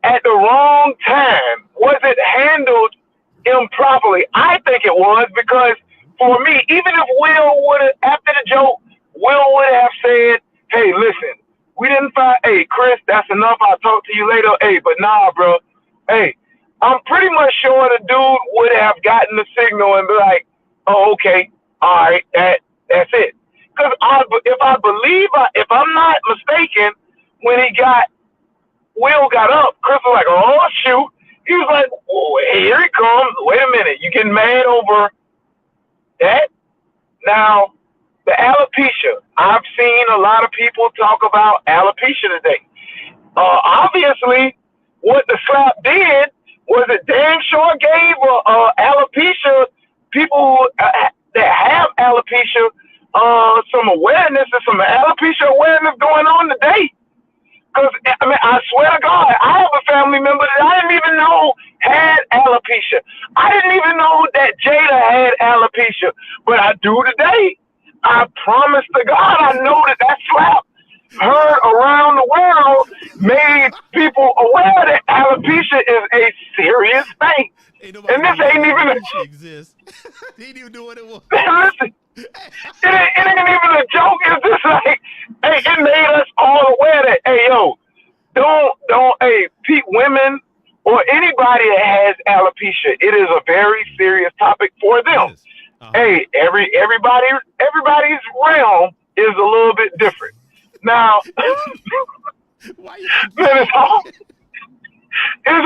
At the wrong time. Was it handled improperly? I think it was, because for me, even if Will would have, after the joke, Will would have said, "Hey, listen, we didn't find, hey, Chris, that's enough. I'll talk to you later. Hey, but nah, bro. Hey, I'm pretty much sure the dude would have gotten the signal and be like, oh, okay, all right, that's it. Because if I'm not mistaken, when Will got up, Chris was like, oh, shoot. He was like, oh, here he comes. Wait a minute. You getting mad over that? Now, the alopecia. I've seen a lot of people talk about alopecia today. Obviously, what the slap did was it damn sure gave alopecia, people that have alopecia, some awareness and some alopecia awareness going on today. Because, I swear to God, I have a family member that I didn't even know had alopecia. I didn't even know that Jada had alopecia, but I do today. I promise to God, I know that slap heard around the world made people aware that alopecia is a serious thing. Ain't nobody And this know ain't even a, alopecia exists. They didn't even know what it was. listen, it ain't even a joke. It's just like, hey, it made us all aware that, hey, yo, hey, women or anybody that has alopecia, it is a very serious topic for them. Yes. Hey, everybody's realm is a little bit different. Now, Why you man, it's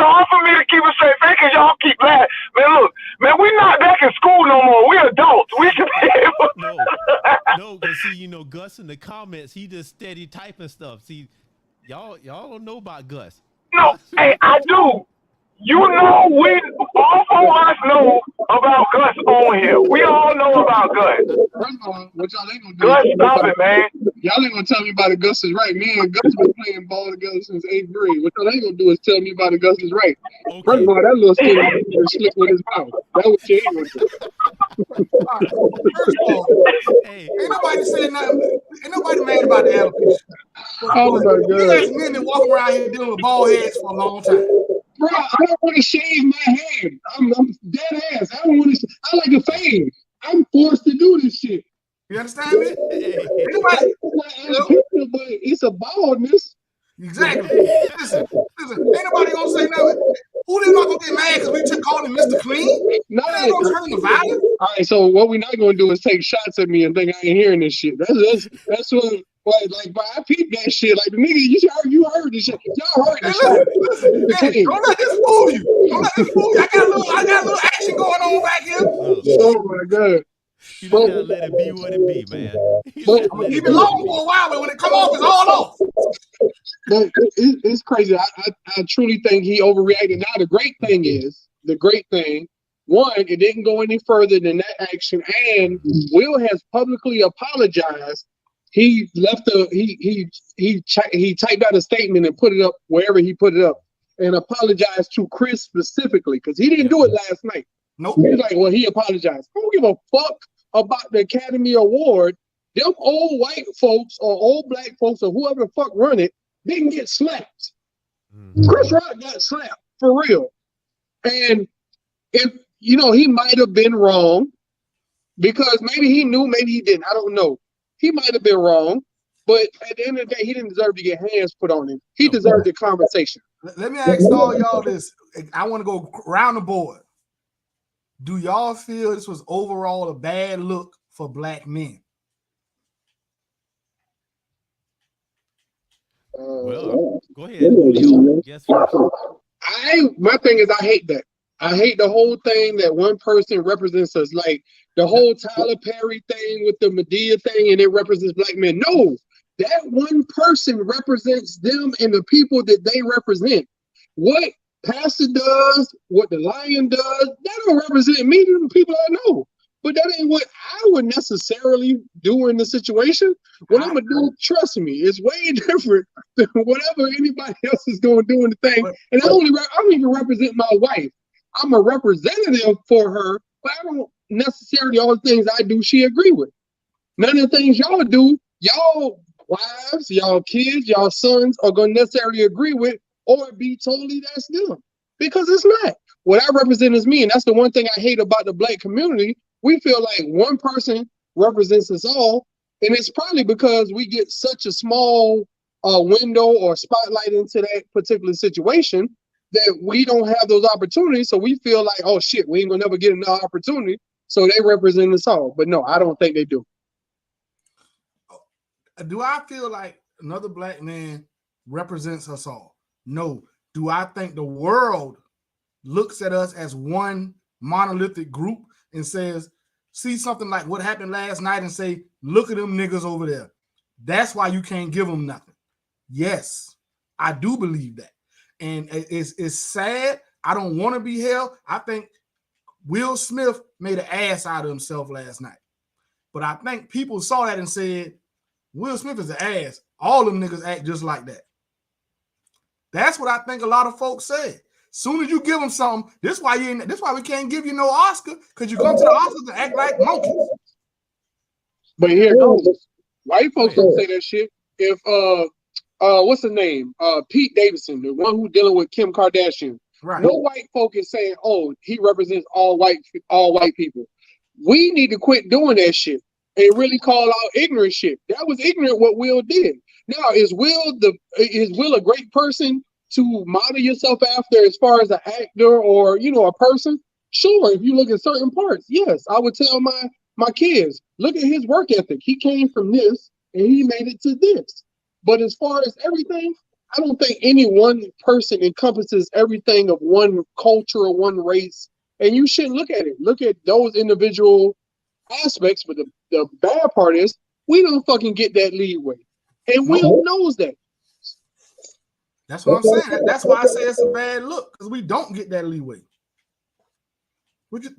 hard for me to keep a straight face because y'all keep laughing. Man, look, man, we're not back in school no more. We're adults. We should be able No, because see, you know, Gus in the comments, he just steady typing stuff. See, y'all don't know about Gus. No, hey, I do. You know, all four of us know about Gus on here. We all know about Gus. First of all, what y'all ain't gonna do? Gus, stop it, man. Y'all ain't gonna tell me about the Gus is right. Me and Gus been playing ball together since 8th grade. What y'all ain't gonna do is tell me about the Gus is right. Okay. First of all, that little skinny slick with his mouth. That's what you ain't gonna do. First of all, Hey, ain't nobody saying nothing. Ain't nobody mad about the alopecia. Oh my We God. got men that walk around here dealing with bald heads for a long time. Bro, I don't want to shave my head. I'm dead ass. I don't want to. I like a fade. I'm forced to do this shit. You understand me? hey, Anybody? It's not alopecia, but it's a baldness. Exactly. Listen. Ain't nobody gonna say nothing. Who they not gonna get mad because we took calling him Mr. Clean? No, That ain't gonna turn the violence. all right, so what we're not gonna do is take shots at me and think I ain't hearing this shit. That's what like but I peeped that shit. Like the nigga, you heard this shit. Y'all heard Hey, this shit. listen. Hey, don't let this fool you. Don't let this fool you. I got a little action going on back here. look, Oh my God. you just gotta let it be what it be, man. You But- just I'm let gonna it keep be it what long for a while, but when it come off, it's all off. But it's crazy. I truly think he overreacted. Now the great thing, one, it didn't go any further than that action, and Will has publicly apologized. He left he typed out a statement and put it up wherever he put it up, and apologized to Chris specifically because he didn't do it last night. Nope. He's like, well, he apologized. I don't give a fuck about the Academy Award. Them old white folks or old black folks or whoever the fuck run it didn't get slapped. Chris Rock got slapped for real. And if he might have been wrong because maybe he knew, maybe he didn't. I don't know. He might have been wrong, but at the end of the day, he didn't deserve to get hands put on him. He deserved the conversation. Let me ask all y'all this. I want to go around the board. Do y'all feel this was overall a bad look for black men? Well, go ahead. Julio. Guess first. My thing is I hate that. I hate the whole thing that one person represents us. Like the whole Tyler Perry thing with the Medea thing and it represents black men. No, that one person represents them and the people that they represent. What Pastor does, what the Lion does, that don't represent me to the people I know. But that ain't what I would necessarily do in the situation. What I'm gonna do, trust me, is way different than whatever anybody else is gonna do in the thing. And I don't even represent my wife. I'm a representative for her, but I don't necessarily all the things I do she agree with. None of the things y'all do, y'all wives, y'all kids, y'all sons are gonna necessarily agree with or be totally that's them. Because it's not. What I represent is me, and that's the one thing I hate about the black community. We feel like one person represents us all, and it's probably because we get such a small window or spotlight into that particular situation that we don't have those opportunities. So we feel like, oh shit, we ain't gonna never get another opportunity. So they represent us all. But no, I don't think they do. Do I feel like another black man represents us all? No. Do I think the world looks at us as one monolithic group and says, see something like what happened last night and say, look at them niggas over there. That's why you can't give them nothing. Yes, I do believe that. And it's sad. I don't want to be held. I think Will Smith made an ass out of himself last night. But I think people saw that and said, Will Smith is an ass. All them niggas act just like that. That's what I think a lot of folks said. Soon as you give them something, this why we can't give you no Oscar, because you come to the Oscars and act like monkeys. But here it goes. White folks don't say that shit. If what's the name? Pete Davidson, the one who dealing with Kim Kardashian. Right. No white folk is saying, "Oh, he represents all white people." We need to quit doing that shit and really call out ignorant shit. That was ignorant what Will did. Now, is Will a great person to model yourself after as far as an actor or a person? Sure, if you look at certain parts, yes, I would tell my kids, look at his work ethic. He came from this and he made it to this. But as far as everything, I don't think any one person encompasses everything of one culture or one race. And you shouldn't look at it. Look at those individual aspects. But the bad part is we don't fucking get that leeway. And Will knows that. That's what I'm saying. That's why I say it's a bad look, because we don't get that leeway.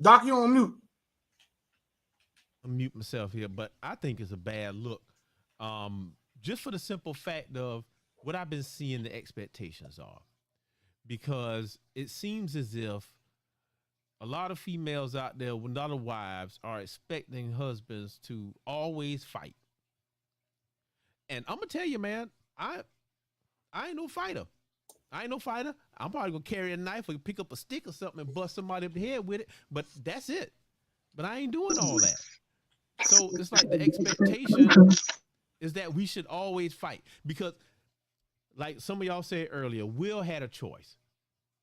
Doc, you on mute. I'm mute myself here, but I think it's a bad look. Just for the simple fact of what I've been seeing the expectations are. Because it seems as if a lot of females out there with a lot of wives are expecting husbands to always fight. And I'm going to tell you, man, I ain't no fighter. I'm probably going to carry a knife or pick up a stick or something and bust somebody up the head with it. But that's it. But I ain't doing all that. So it's like the expectation is that we should always fight. Because like some of y'all said earlier, Will had a choice.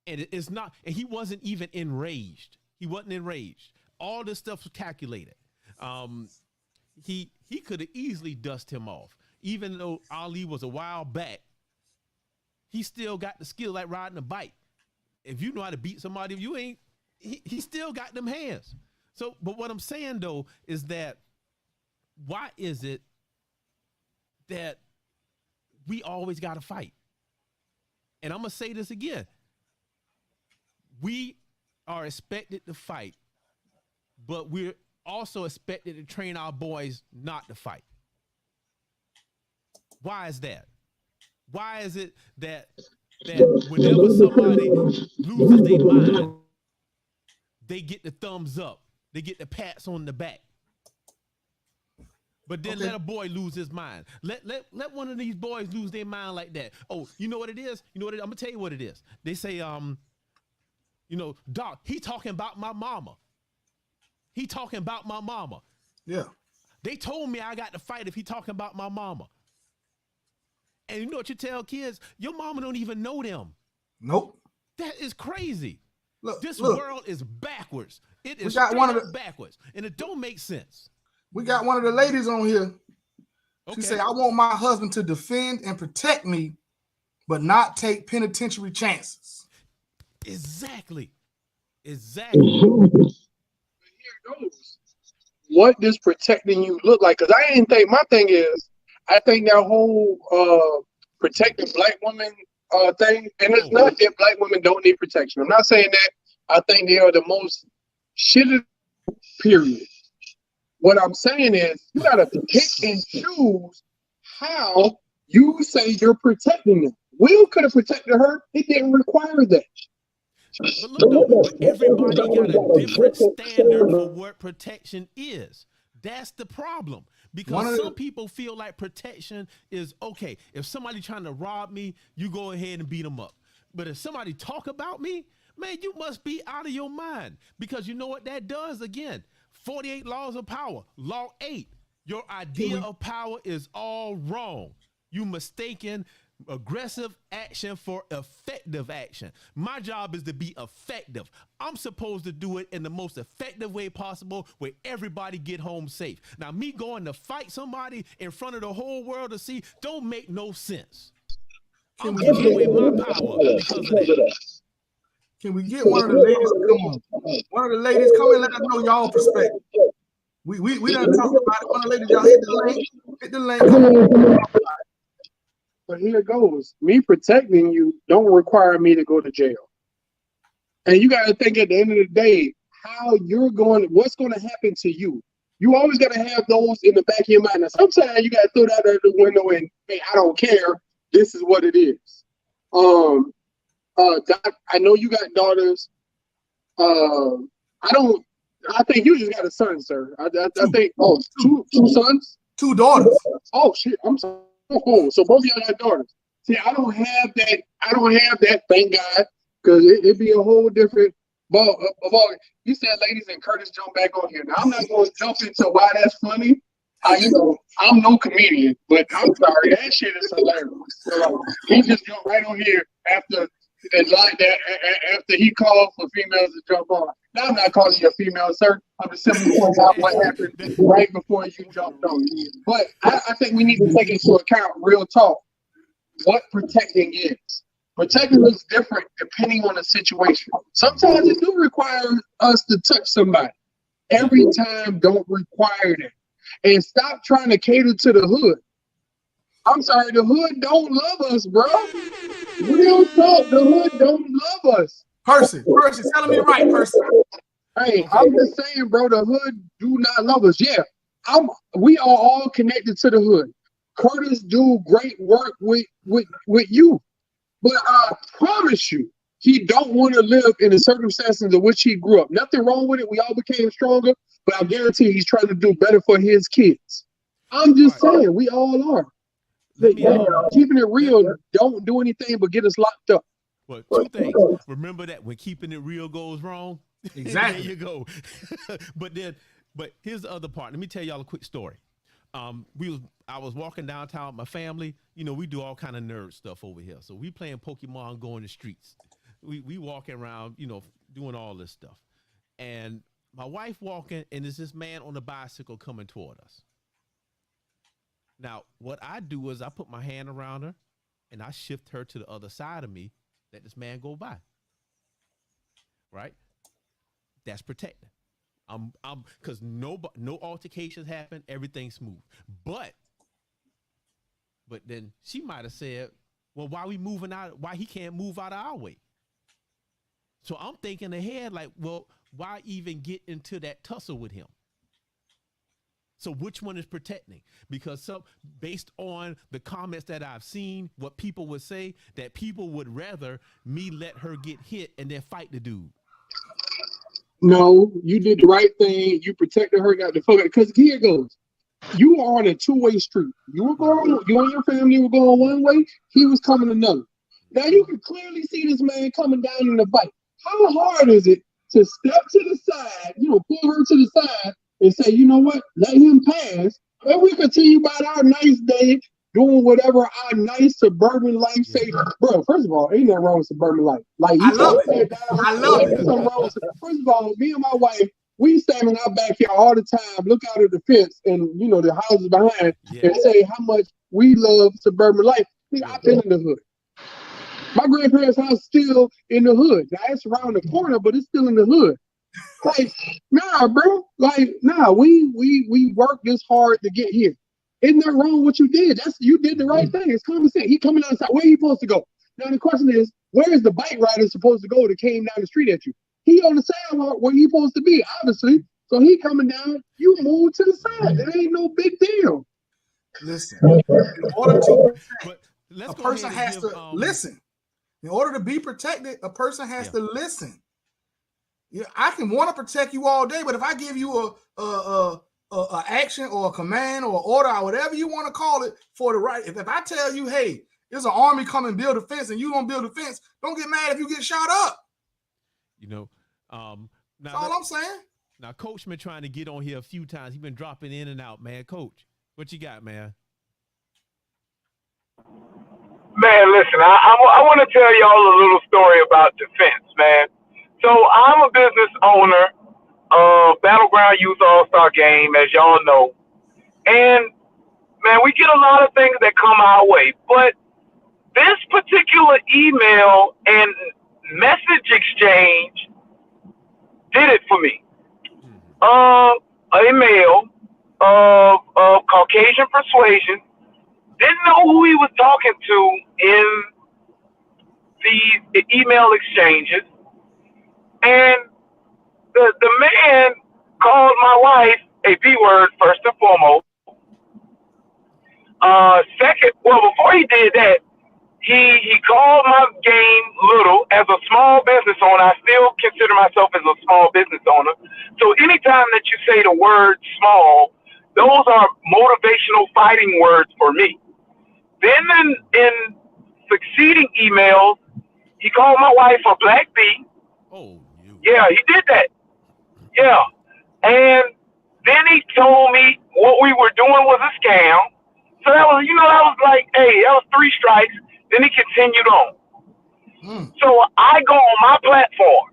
And it's not, and he wasn't even enraged. He wasn't enraged. All this stuff was calculated. He could have easily dusted him off. Even though Ali was a while back, he still got the skill like riding a bike. If you know how to beat somebody, if you ain't, he still got them hands. So, but what I'm saying though is that why is it that we always got to fight? And I'm going to say this again. We are expected to fight, but we're also expected to train our boys not to fight. Why is that? Why is it that whenever somebody loses their mind, they get the thumbs up, they get the pats on the back? But then let a boy lose his mind. Let one of these boys lose their mind like that. Oh, you know what it is? I'm gonna tell you what it is. They say, Doc, he talking about my mama. He talking about my mama. Yeah. They told me I got to fight if he talking about my mama. And you know what you tell kids? Your mama don't even know them. Nope. That is crazy. Look, this world is backwards. It is backwards. And it don't make sense. We got one of the ladies on here. She said, I want my husband to defend and protect me, but not take penitentiary chances. Exactly. Here goes. What does protecting you look like? Because I didn't think, my thing is, I think that whole protecting black women thing, and it's not that black women don't need protection. I'm not saying that. I think they are the most shitty, period. What I'm saying is you gotta pick and choose how you say you're protecting them. Will could have protected her. It didn't require that. But look, everybody got a different standard for what protection is. That's the problem. Because some people feel like protection is okay. If somebody trying to rob me, you go ahead and beat them up. But if somebody talk about me, man, you must be out of your mind. Because you know what that does? Again, 48 laws of power. Law 8, your idea of power is all wrong. You mistaken aggressive action for effective action. My job is to be effective. I'm supposed to do it in the most effective way possible where everybody get home safe. Now, me going to fight somebody in front of the whole world to see don't make no sense. I'm giving away my power because of that. Can we get one of the ladies to come on? One of the ladies come and let us know y'all perspective. We done talked about it. One of the ladies, y'all hit the link. Hit the link. But here it goes. Me protecting you don't require me to go to jail. And you got to think at the end of the day, what's going to happen to you. You always got to have those in the back of your mind. Now, sometimes you got to throw that out the window and, hey, I don't care. This is what it is. Doc, I know you got daughters. I think you just got a son, sir. I think, two sons? 2 daughters. Oh, shit. I'm sorry. Oh, so both of y'all got daughters. See, I don't have that. I don't have that. Thank God, because it'd be a whole different ball. You said ladies and Curtis jump back on here. Now I'm not going to jump into why that's funny. I'm no comedian, but I'm sorry, that shit is hilarious. So, he just jumped right on here after and like that after he called for females to jump on. Now I'm not calling you a female, sir. I'm just simply pointing out what happened right before you jumped on. But I think we need to take into account real talk what protecting is. Protecting looks different depending on the situation. Sometimes it do require us to touch somebody. Every time don't require that. And stop trying to cater to the hood. I'm sorry, the hood don't love us, bro. Real talk, the hood don't love us. Percy, telling me right, Percy. Hey, I'm just saying, bro, the hood do not love us. Yeah, we are all connected to the hood. Curtis do great work with you. But I promise you, he don't want to live in the circumstances in which he grew up. Nothing wrong with it. We all became stronger, but I guarantee he's trying to do better for his kids. I'm just saying, we all are. Keeping it real, don't do anything but get us locked up. Well, two things. Remember that when keeping it real goes wrong. Exactly. There you go. But here's the other part. Let me tell y'all a quick story. I was walking downtown with my family. You know, we do all kind of nerd stuff over here. So we playing Pokemon, going the streets. We walking around, you know, doing all this stuff. And my wife walking, and there's this man on a bicycle coming toward us. Now, what I do is I put my hand around her and I shift her to the other side of me, let this man go by. Right? That's protecting. Because no altercations happen, everything's smooth. But then she might have said, well, why he can't move out of our way? So I'm thinking ahead, like, well, why even get into that tussle with him? So which one is protecting? Because based on the comments that I've seen, what people would say, that people would rather me let her get hit and then fight the dude. No, you did the right thing. You protected her, got the fuck out. Because here it goes. You are on a two-way street. You and your family were going one way. He was coming another. Now you can clearly see this man coming down in the bike. How hard is it to step to the side, pull her to the side and say, you know what, let him pass, and we continue about our nice day, doing whatever our nice suburban life say. Bro, first of all, ain't nothing wrong with suburban life. Like, I love it. First of all, me and my wife, we stand in our backyard all the time, look out at the fence and, the houses behind, and say how much we love suburban life. I've been in the hood. My grandparents' house is still in the hood. Now, it's around the corner, but it's still in the hood. Like, nah, bro. Like, nah, we worked this hard to get here. Isn't that wrong what you did? You did the right thing. It's common sense. He coming outside. Where he supposed to go? Now, the question is, where is the bike rider supposed to go that came down the street at you? He on the sidewalk where he supposed to be, obviously. So he coming down, you move to the side. It ain't no big deal. Listen, in order to protect, a person has to listen. In order to be protected, a person has to listen. Yeah, I can want to protect you all day, but if I give you a action or a command or order or whatever you want to call it for the right, if I tell you, hey, there's an army coming build a fence and you don't build a fence, don't get mad if you get shot up. That's all I'm saying. Now, Coach been trying to get on here a few times. He's been dropping in and out, man. Coach, what you got, man? Man, listen, I want to tell y'all a little story about defense, man. So I'm a business owner of Battleground Youth All-Star Game, as y'all know. And, man, we get a lot of things that come our way. But this particular email and message exchange did it for me. A male of Caucasian persuasion didn't know who he was talking to in the email exchanges. And the man called my wife a B-word, first and foremost. Second, before he did that, he called my game little. As a small business owner, I still consider myself as a small business owner. So anytime that you say the word small, those are motivational fighting words for me. Then in succeeding emails, he called my wife a black bee. Oh, you. Yeah, he did that. Yeah. And then he told me what we were doing was a scam. So that was, that was like, hey, that was 3 strikes. Then he continued on. So I go on my platform.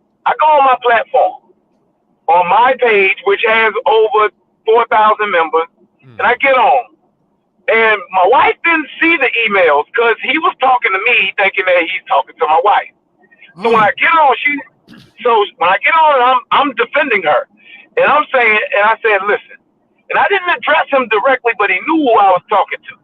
On my page, which has over 4,000 members, and I get on. And my wife didn't see the emails because he was talking to me thinking that he's talking to my wife. So when I get on, I'm defending her. And I'm saying, and I said, listen, and I didn't address him directly, but he knew who I was talking to.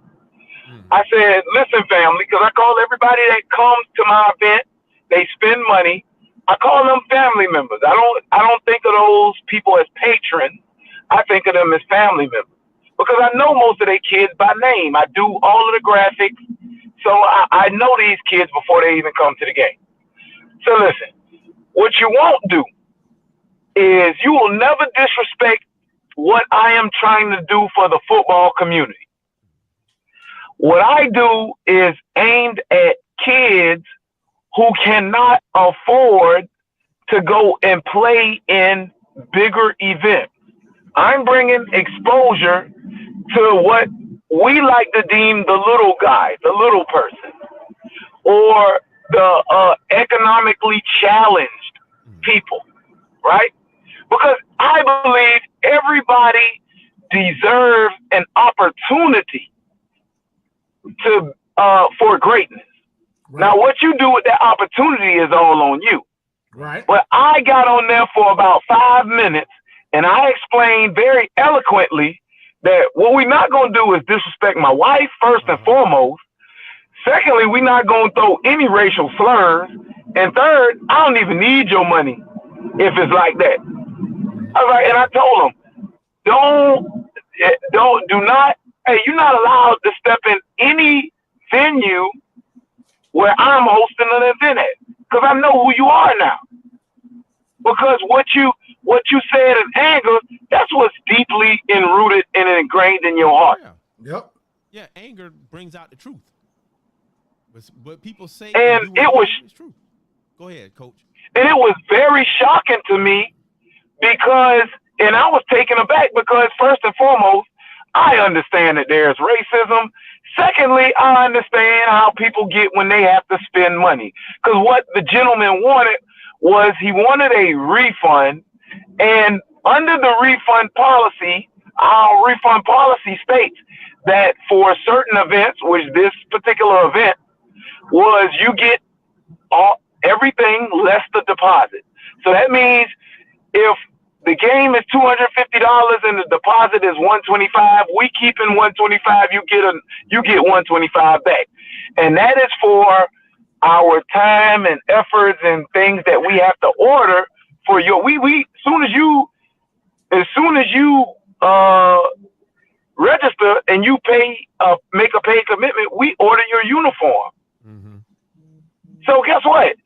I said, listen, family, because I call everybody that comes to my event, they spend money. I call them family members. I don't think of those people as patrons. I think of them as family members because I know most of their kids by name. I do all of the graphics, so I know these kids before they even come to the game. So listen, what you won't do is you will never disrespect what I am trying to do for the football community. What I do is aimed at kids who cannot afford to go and play in bigger events. I'm bringing exposure to what we like to deem the little guy, the little person, or the economically challenged people, right? Because I believe everybody deserves an opportunity to for greatness. Right. Now, what you do with that opportunity is all on you. Right. But I got on there for about 5 minutes, and I explained very eloquently that what we're not going to do is disrespect my wife, first and foremost. Secondly, we're not going to throw any racial slurs. And third, I don't even need your money if it's like that. I was like, and I told him, do not, hey, you're not allowed to step in any venue where I'm hosting an event at, because I know who you are now. Because what you said in anger, that's what's deeply enrooted and ingrained in your heart. Yeah. Yep. Yeah, anger brings out the truth. What people say and it was true. Go ahead, Coach. And it was very shocking to me because, and I was taken aback because first and foremost, I understand that there's racism. Secondly, I understand how people get when they have to spend money. Because what the gentleman wanted was he wanted a refund. And under the refund policy, our refund policy states that for certain events, which this particular event was, you get everything less the deposit. So that means if the game is $250 and the deposit is $125, we keep in $125, you get $125 back. And that is for our time and efforts and things that we have to order for your as soon as you register and you make a paid commitment, we order your uniform. Mm-hmm. So guess what?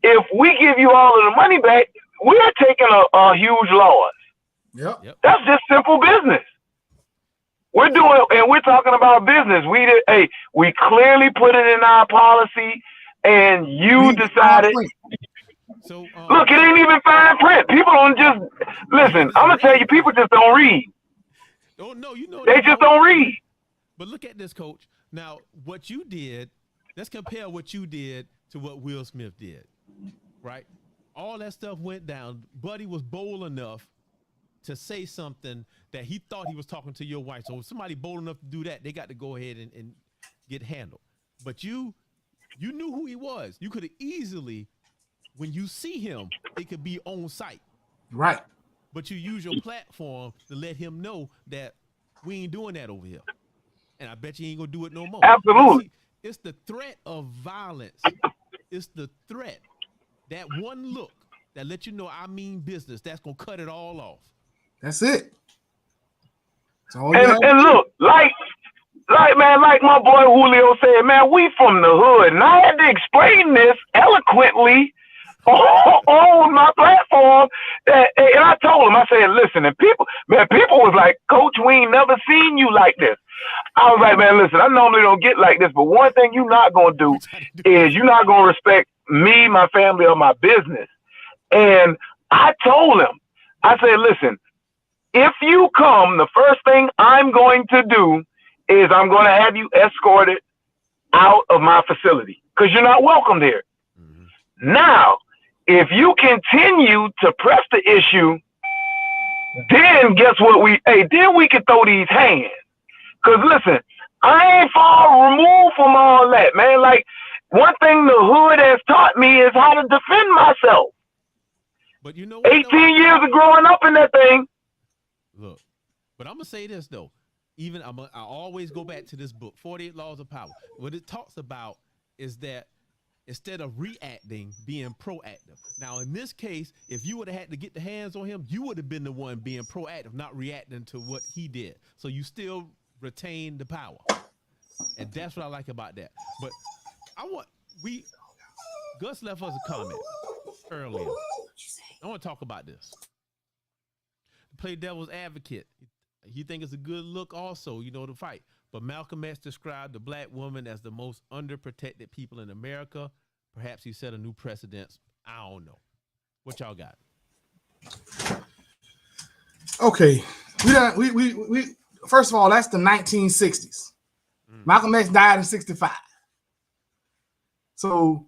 If we give you all of the money back, we're taking a huge loss. Yep. That's just simple business. We're talking about business. We clearly put it in our policy, and you decided. So look, it ain't even fine print. People don't just listen. I'm gonna tell you, people just don't read. They just don't read. But look at this, Coach. Now, what you did, let's compare what you did to what Will Smith did, right? All that stuff went down. Buddy was bold enough to say something that he thought he was talking to your wife. So if somebody bold enough to do that, they got to go ahead and get handled. But you knew who he was. You could have easily, when you see him, it could be on site. Right. But you use your platform to let him know that we ain't doing that over here. And I bet you ain't going to do it no more. Absolutely. See, it's the threat of violence. It's the threat. That one look that let you know I mean business, that's going to cut it all off. That's it. And look, like my boy Julio said, man, we from the hood. And I had to explain this eloquently on my platform. And I told him, I said, listen, and people was like, Coach, we ain't never seen you like this. I was like, man, listen, I normally don't get like this, but one thing you're not going to do is you're not going to respect me, my family, or my business. And I told him, I said, listen, if you come, the first thing I'm going to do is I'm going to have you escorted out of my facility because you're not welcome there. Mm-hmm. Now, if you continue to press the issue, then guess what? Then we can throw these hands. Because listen, I ain't far removed from all that, man. Like, one thing the hood has taught me is how to defend myself. But you know what, 18 years of growing up in that thing. Look, but I'm going to say this, though. Even I always go back to this book, 48 Laws of Power. What it talks about is that instead of reacting, being proactive. Now, in this case, if you would have had to get the hands on him, you would have been the one being proactive, not reacting to what he did. So you still retain the power. And that's what I like about that. But Gus left us a comment earlier. I want to talk about this. Play devil's advocate. He think it's a good look also, to fight. But Malcolm X described the black woman as the most underprotected people in America. Perhaps he set a new precedent. I don't know. What y'all got? Okay. We first of all, that's the 1960s. Malcolm X died in 65. So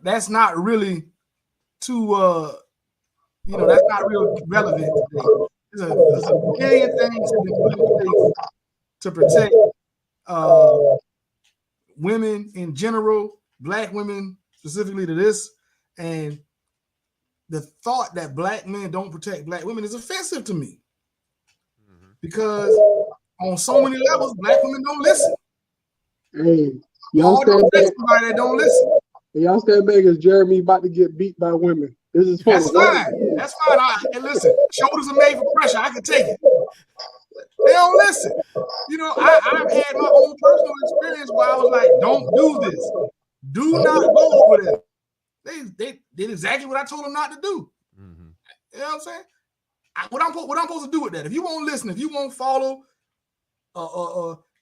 that's not really too that's not real relevant today. There's a million things that been put in place to protect women in general, black women specifically to this. And the thought that black men don't protect black women is offensive to me. Because on so many levels, black women don't listen. Hey, y'all stand back. Somebody that don't listen. Y'all stand back as Jeremy about to get beat by women. This is fun. That's fine. That's fine. And listen, shoulders are made for pressure. I can take it. They don't listen. I've had my own personal experience where I was like, don't do this. Do not go over there. They did exactly what I told them not to do. Mm-hmm. You know what I'm saying? What I'm supposed to do with that? If you won't listen, if you won't follow,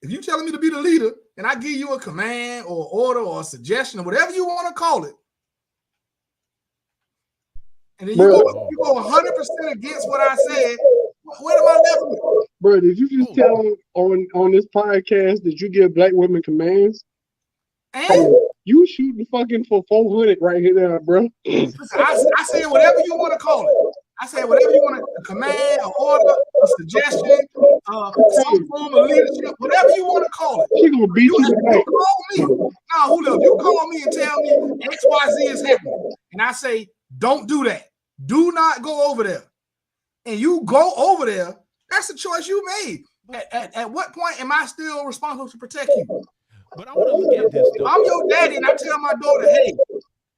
if you're telling me to be the leader and I give you a command or order or a suggestion or whatever you want to call it, and then you go 100% against what I said, what am I left with? Bro, did you just tell on this podcast that you give black women commands? And you shooting fucking for 400 right here now, bro. I said whatever you want to call it. I said whatever you want a command, an order, a suggestion, some form of leadership, whatever you want to call it. She gonna beat you tonight. You call me. Now, Julio, you call me and tell me XYZ is happening. And I say, don't do that. Do not go over there. And you go over there, that's the choice you made. At what point am I still responsible to protect you? But I want to look at this. If I'm your daddy and I tell my daughter, hey,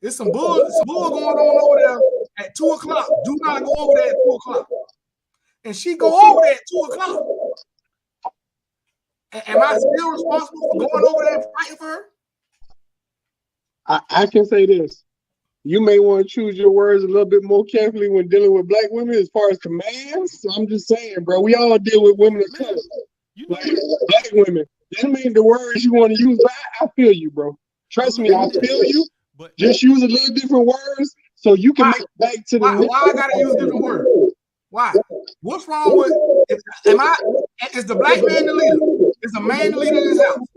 there's some bull going on over there at 2 o'clock. Do not go over there at 2 o'clock. And she go over there at 2 o'clock. Am I still responsible for going over there and fighting for her? I can say this. You may want to choose your words a little bit more carefully when dealing with black women as far as commands. So I'm just saying, bro, we all deal with women of color. Like black women. That mean the words you want to use. I feel you, bro. Trust me, I feel you. But just use a little different words so you can make it back to the why I gotta use different words? Why? What's wrong with is the black man the leader? Is the man the leader in his house?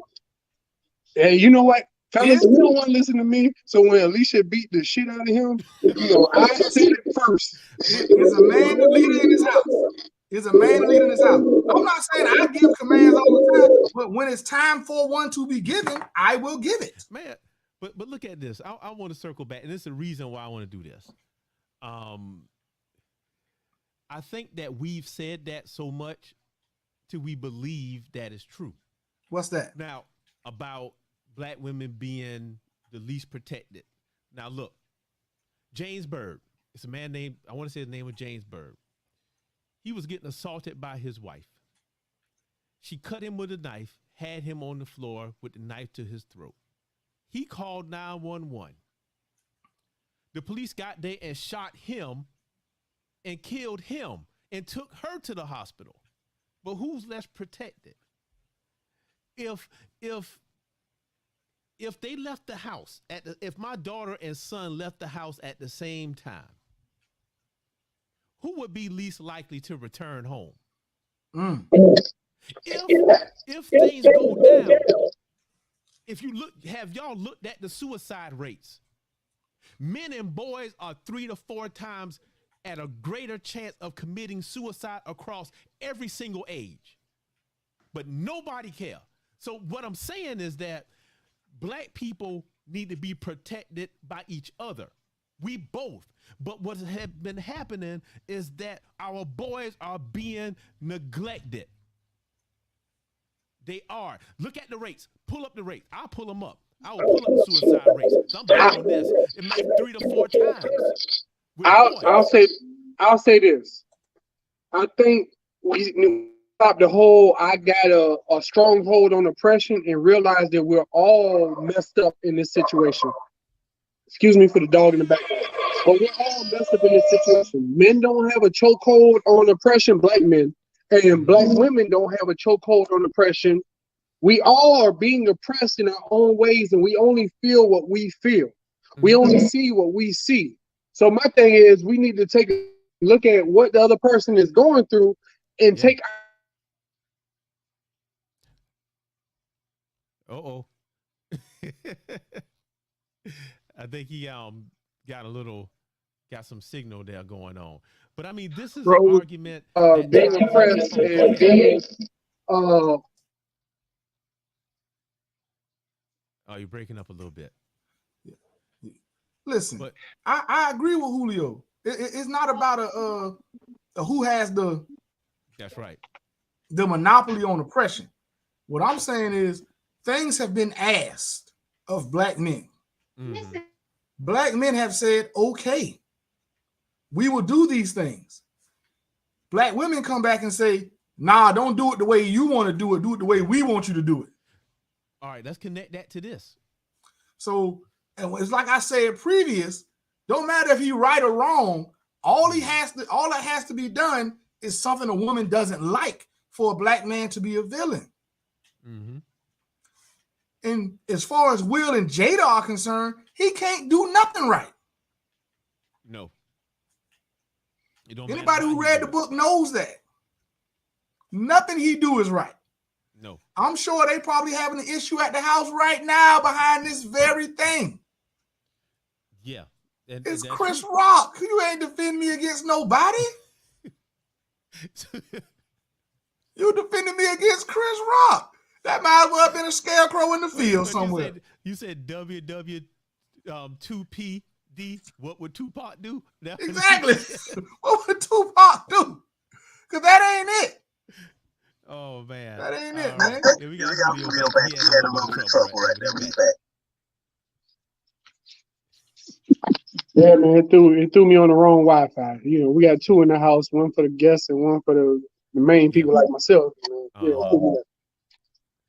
Hey, you know what? Fellas, you don't want to listen to me. So when Alicia beat the shit out of him, I said it first. Is a man the leader in his house? Is a man the leader in his house? I'm not saying I give commands all the time, but when it's time for one to be given, I will give it. Man, but look at this. I want to circle back, and this is the reason why I want to do this. I think that we've said that so much till we believe that is true. What's that? Now, about black women being the least protected. Now, look, James Byrd. It's a man named, I want to say the name of James Byrd. He was getting assaulted by his wife. She cut him with a knife, had him on the floor with the knife to his throat. He called 911. The police got there and shot him and killed him and took her to the hospital. But who's less protected? If they left the house if my daughter and son left the house at the same time, who would be least likely to return home? If things go down, have y'all looked at the suicide rates? Men and boys are 3 to 4 times at a greater chance of committing suicide across every single age. But nobody cares. So what I'm saying is that black people need to be protected by each other. We both. But what has been happening is that our boys are being neglected. They are. Look at the rates. Pull up the rates. I'll pull them up. I will pull up the suicide rates. So I'm back on this. It might be 3 to 4 times. I'll say this. I think we stop the whole I got a stronghold on oppression and realize that we're all messed up in this situation. Excuse me for the dog in the background. But we're all messed up in this situation. Men don't have a chokehold on oppression, black men, and black women don't have a chokehold on oppression. We all are being oppressed in our own ways, and we only feel what we feel. We only see what we see. So my thing is, we need to take a look at what the other person is going through and take. I think he got some signal there going on. But I mean, this is an argument. Being oppressed and being Oh, you're breaking up a little bit. Listen, but I agree with Julio. It's not about a who has the. That's right. The monopoly on oppression. What I'm saying is things have been asked of black men. Mm-hmm. Black men have said, okay, we will do these things. Black women come back and say, nah, don't do it the way you want to do it. Do it the way we want you to do it. All right, let's connect that to this. So, and it's like I said previous, don't matter if he's right or wrong. All that has to be done is something a woman doesn't like for a black man to be a villain. Mm-hmm. And as far as Will and Jada are concerned, he can't do nothing right. No. Anybody who read the book knows that. Nothing he do is right. No. I'm sure they probably having an issue at the house right now behind this very thing. Yeah. It's Chris Rock. You ain't defend me against nobody. You defending me against Chris Rock. That might as well have been a scarecrow in the field somewhere. You said WW 2PD. What would Tupac do? Exactly. What would Tupac do? Because that ain't it. Oh, man. That ain't it, man. Yeah, we got Julio back. He had a little bit of trouble right there. Yeah, man, it threw me on the wrong Wi-Fi. You know, we got 2 in the house, one for the guests and one for the main people like myself.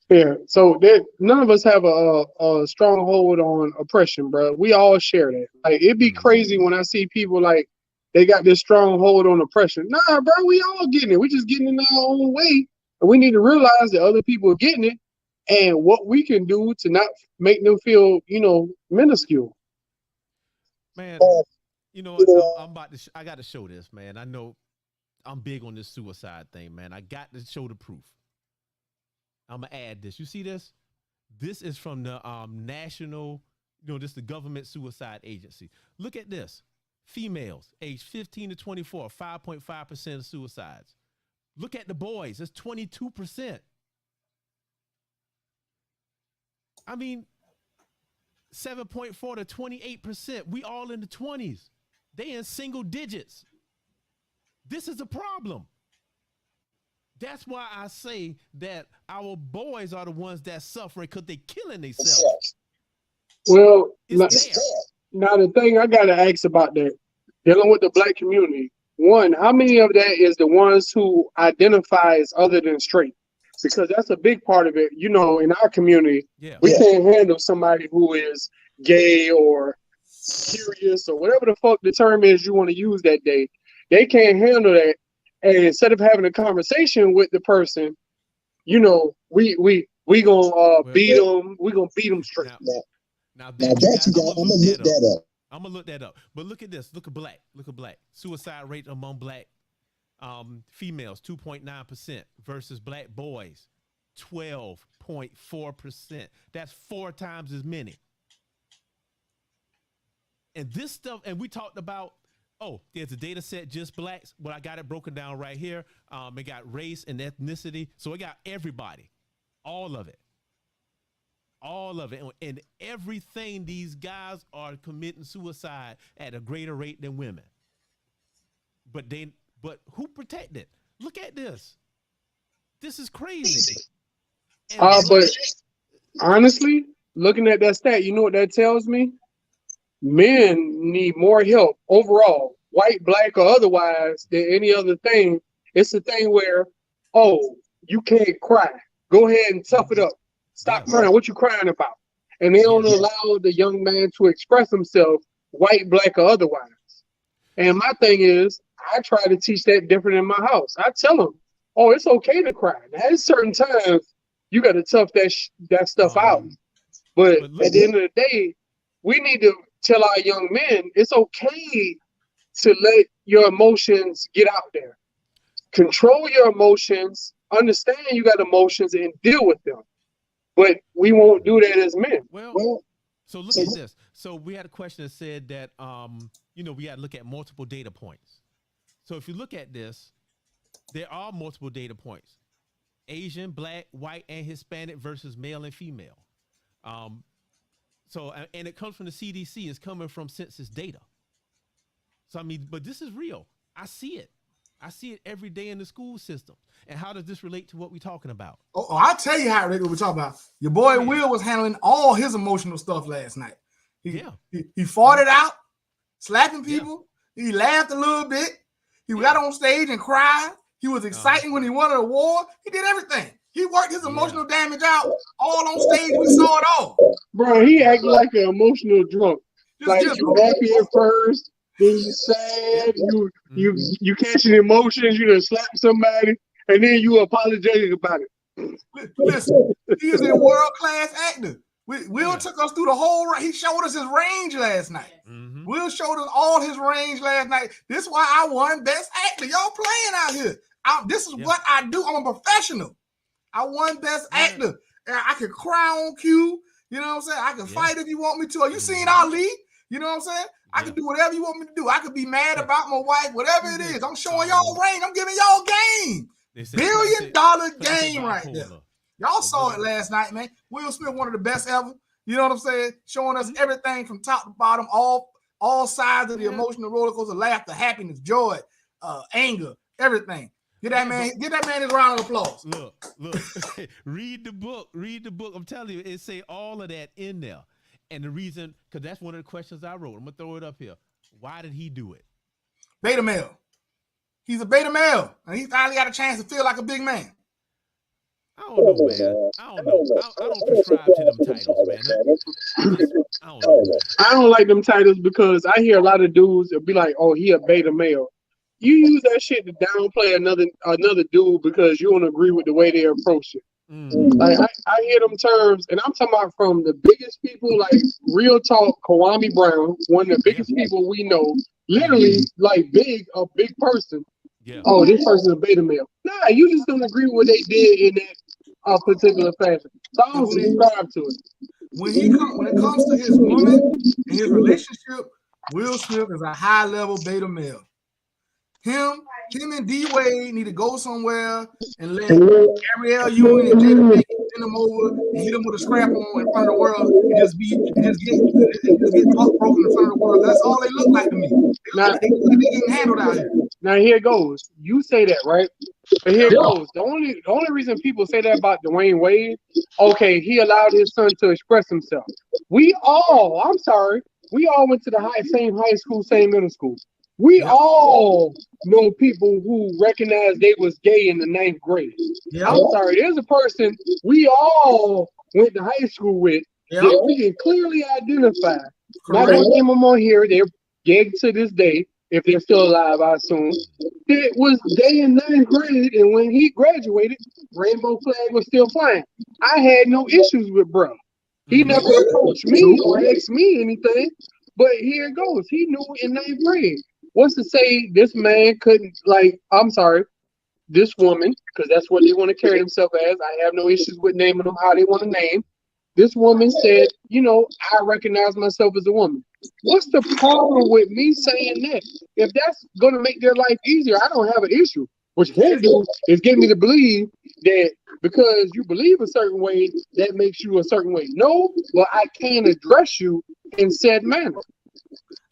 Yeah, so none of us have a stronghold on oppression, bro. We all share that. Like, it'd be crazy when I see people like they got this stronghold on oppression. Nah, bro, we all getting it. We just getting it in our own way. And we need to realize that other people are getting it and what we can do to not make them feel, minuscule. Man, I got to show this, man. I know I'm big on this suicide thing, man. I got to show the proof. I'm going to add this. You see this? This is from the national, this is the government suicide agency. Look at this. Females, age 15 to 24, 5.5% of suicides. Look at the boys. It's 22%. I mean, 7.4 to 28%. We all in the 20s. They in single digits. This is a problem. That's why I say that our boys are the ones that suffer because they killing themselves. Well, now the thing I got to ask about that, dealing with the black community, one, how many of that is the ones who identify as other than straight? Because that's a big part of it. In our community, we can't handle somebody who is gay or curious or whatever the fuck the term is you want to use that day. They can't handle that. And instead of having a conversation with the person, we gonna beat them. We gonna beat them straight. Now that you got, I'm gonna look that up. I'm gonna look that up. But look at this. Look at black. Suicide rate among black females 2.9% versus black boys 12.4%. That's 4 times as many. And this stuff, and we talked about, there's a data set, just blacks. Well, I got it broken down right here. It got race and ethnicity. So it got everybody, all of it. And everything, these guys are committing suicide at a greater rate than women. But who protected? Look at this. This is crazy. But honestly, looking at that stat, you know what that tells me? Men need more help overall, white, black, or otherwise, than any other thing. It's a thing where, you can't cry. Go ahead and tough it up. Stop crying. What you crying about? And they don't allow the young man to express himself, white, black, or otherwise. And my thing is, I try to teach that different in my house. I tell them, it's okay to cry. Now, at certain times, you got to tough that stuff out. But at the end of the day, we need to tell our young men it's okay to let your emotions get out there. Control your emotions, understand you got emotions, and deal with them. But we won't do that as men. Well, so look at this. So we had a question that said that, we got to look at multiple data points. So if you look at this, there are multiple data points. Asian, black, white, and Hispanic versus male and female. So, and it comes from the CDC. It's coming from census data. So, but this is real. I see it. I see it every day in the school system. And how does this relate to what we're talking about? I'll tell you how it relates to what we're talking about. Your boy Will was handling all his emotional stuff last night. He fought it out, slapping people. Yeah. He laughed a little bit. He got on stage and cried. He was excited when he won an award. He did everything. He worked his emotional damage out all on stage. We saw it all. Bro, he acted like an emotional drunk. You happy at first, then you sad, you catching emotions, you done slap somebody, and then you apologetic about it. Listen, he is a world-class actor. Will took us through the whole. He showed us his range last night. Mm-hmm. Will showed us all his range last night. This is why I won Best Actor. Y'all playing out here. This is what I do. I'm a professional. I won Best Actor. I can cry on cue. You know what I'm saying? I can fight if you want me to. Have you seen Ali? You know what I'm saying? I can do whatever you want me to do. I could be mad about my wife, whatever it is. I'm showing y'all range. I'm giving y'all game. $1 billion game right there. Y'all saw it last night, man. Will Smith, one of the best ever. You know what I'm saying? Showing us everything from top to bottom, all sides of the emotional roller coaster, laughter, happiness, joy, anger, everything. Get that man his round of applause. Look. Read the book. I'm telling you, it say all of that in there. And the reason, because that's one of the questions I wrote. I'm going to throw it up here. Why did he do it? Beta male. He's a beta male. And he finally got a chance to feel like a big man. I don't know, man. I don't prescribe to them titles, man. I don't know. I don't like them titles because I hear a lot of dudes be like, he a beta male. You use that shit to downplay another dude because you don't agree with the way they approach it. Like I hear them terms, and I'm talking about from the biggest people, like real talk, Kwame Brown, one of the biggest people we know, literally like a big person. Yeah. This person's a beta male. Nah, you just don't agree with what they did in that particular fashion. So I don't subscribe to it. When it comes to his woman and his relationship, Will Smith is a high level beta male. Him and D Wade need to go somewhere and let Ariel Ewing and Jada Pinkett send them over and hit them with a scrap on in front of the world and just get broken in front of the world. That's all they look like to me. They getting handled out here. Now here it goes. You say that, right? But here it goes. The only reason people say that about Dwayne Wade, he allowed his son to express himself. We all went to the same high school, same middle school. We all know people who recognized they was gay in the 9th grade. Yeah. I'm sorry, there's a person we all went to high school with that we can clearly identify Not gonna name them on here. They're dead to this day, if they're still alive, I assume. It was day in 9th grade, and when he graduated, rainbow flag was still flying. I had no issues with bro. He never approached me or asked me anything, but here it goes. He knew in 9th grade. What's to say this man couldn't, this woman, because that's what they want to carry themselves as. I have no issues with naming them how they want to name. This woman said, I recognize myself as a woman. What's the problem with me saying that? If that's going to make their life easier, I don't have an issue. What you can do is get me to believe that because you believe a certain way, that makes you a certain way. No, well, I can address you in said manner.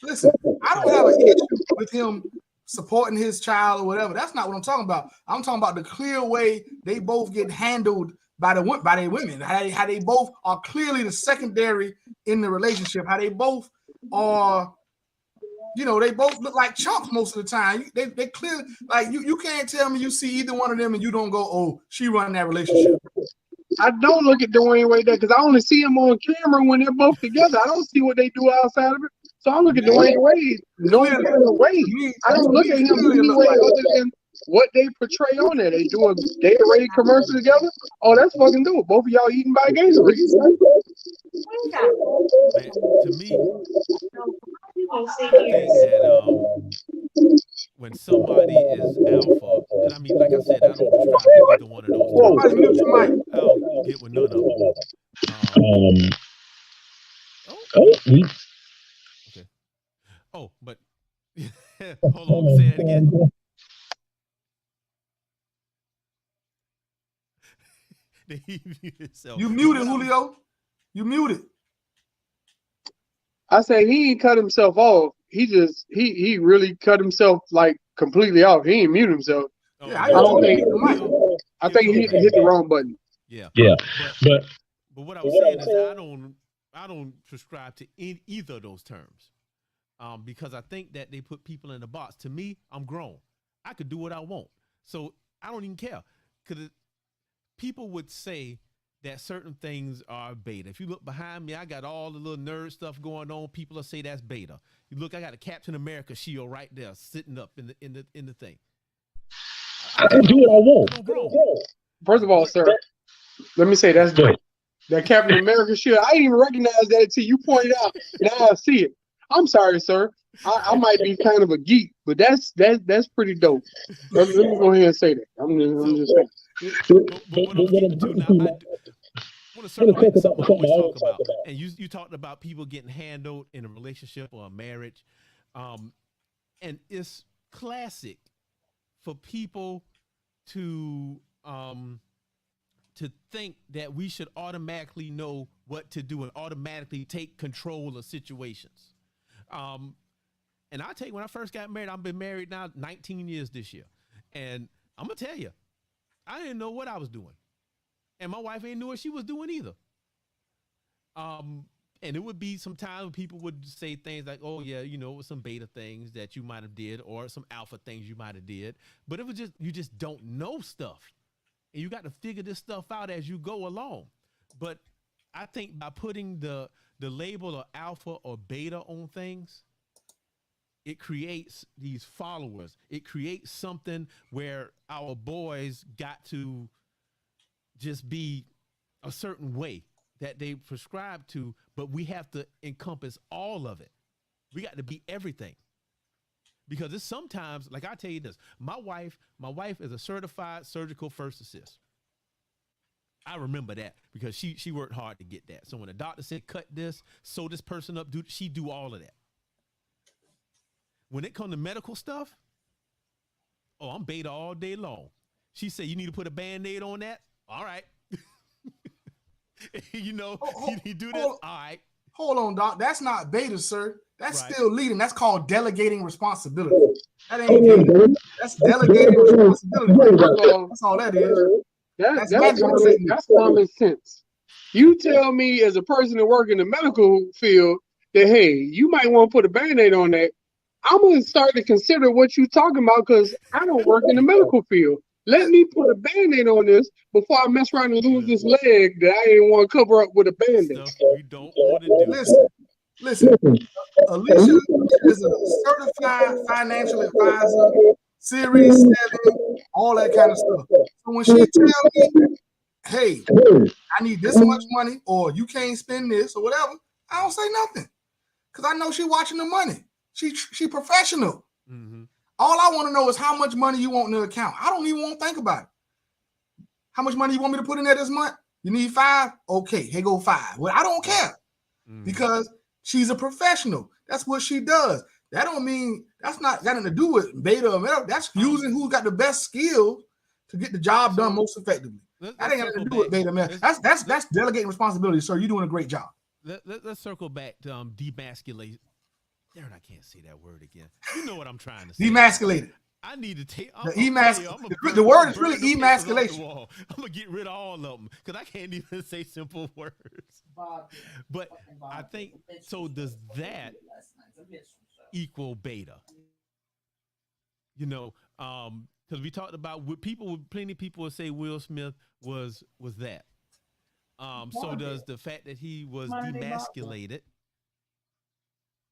Listen, I don't have an issue with him supporting his child or whatever. That's not what I'm talking about. I'm talking about the clear way they both get handled by their women. How they both are clearly the secondary in the relationship. How they both are, they both look like chumps most of the time. They clear, like you can't tell me you see either one of them and you don't go, oh, she run that relationship. I don't look at Dwayne Wade because I only see him on camera when they're both together. I don't see what they do outside of it. So I look at Dwayne Wade no kind of way. I don't look at him any way other than what they portray on there. They do a Gatorade commercial together. Oh, that's fucking dope. Both of y'all eating by Gatorade. To me, I think that when somebody is alpha, and I mean, like I said, I don't prescribe to either one of those. I don't get with none of them. Okay. Oh, but hold on, say it again. You muted, Julio. You muted. I say he ain't cut himself off. He really cut himself like completely off. He ain't mute himself. Yeah, I think he hit the wrong button. Yeah. But what I was saying is I don't subscribe to either of those terms. Because I think that they put people in a box. To me, I'm grown. I could do what I want. So I don't even care. Because people would say that certain things are beta. If you look behind me, I got all the little nerd stuff going on. People will say that's beta. You look, I got a Captain America shield right there sitting up in the thing. I can do what I want. First of all, sir, let me say that's dope. That Captain America shield, I didn't even recognize that until you pointed out. Now I see it. I'm sorry, sir. I might be kind of a geek, but that's pretty dope. Let me go ahead and say that. I'm just saying. But what I'm getting to now, I want to circle back to something I always talk about. And you talked about people getting handled in a relationship or a marriage. And it's classic for people to think that we should automatically know what to do and automatically take control of situations. And I tell you, when I first got married, I've been married now 19 years this year. And I'm going to tell you, I didn't know what I was doing. And my wife ain't knew what she was doing either. And it would be some times when people would say things like, oh, yeah, it was some beta things that you might have did or some alpha things you might have did. But it was just, you just don't know stuff. And you got to figure this stuff out as you go along. But I think by putting the label of alpha or beta on things, it creates these followers. It creates something where our boys got to just be a certain way that they prescribe to, but we have to encompass all of it. We got to be everything. Because it's sometimes, like I tell you this, my wife is a certified surgical first assist. I remember that because she worked hard to get that. So when the doctor said, cut this, sew this person up, she do all of that. When it comes to medical stuff, oh, I'm beta all day long. She said, you need to put a Band-Aid on that? All right. You do this? All right. Hold on, doc. That's not beta, sir. That's still leading. That's called delegating responsibility. That ain't beta. That's delegating responsibility. That's all that is. That's common sense. You tell me as a person that work in the medical field that, hey, you might want to put a Band-Aid on that. I'm going to start to consider what you're talking about because I don't work in the medical field. Let me put a Band-Aid on this before I mess around and lose this leg that I didn't want to cover up with a Band-Aid. We don't want to do. Listen, Listen, Alicia is a certified financial advisor, Series 7, all that kind of stuff. So when she tells me, hey, I need this much money, or you can't spend this, or whatever, I don't say nothing. Because I know she's watching the money. She professional. Mm-hmm. All I want to know is how much money you want in the account. I don't even want to think about it. How much money you want me to put in there this month? You need 5? Okay, here go 5. Well, I don't care because she's a professional. That's what she does. That don't mean that's not got nothing to do with beta or whatever. That's using who's got the best skills to get the job done most effectively. That ain't got nothing to do with beta, man. That's delegating responsibility, sir. You're doing a great job. Let's circle back to demasculate. Darren, I can't say that word again. You know what I'm trying to say. Demasculated. I need to take the word is really emasculation. I'm gonna get rid of all of them because I can't even say simple words. But I think so. Does that equal beta? You know, because we talked about plenty of people would say Will Smith was that. So does the fact that he was demasculated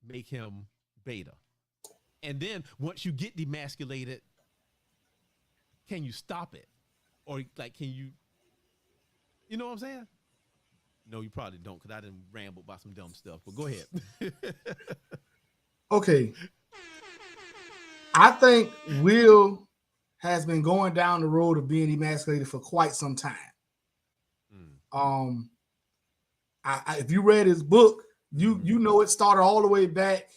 make him beta? And then once you get demasculated, can you stop it? Or like, can you know what I'm saying? No, you probably don't, because I didn't ramble about some dumb stuff, but go ahead. Okay. I think Will has been going down the road of being emasculated for quite some time. If you read his book, you know it started all the way back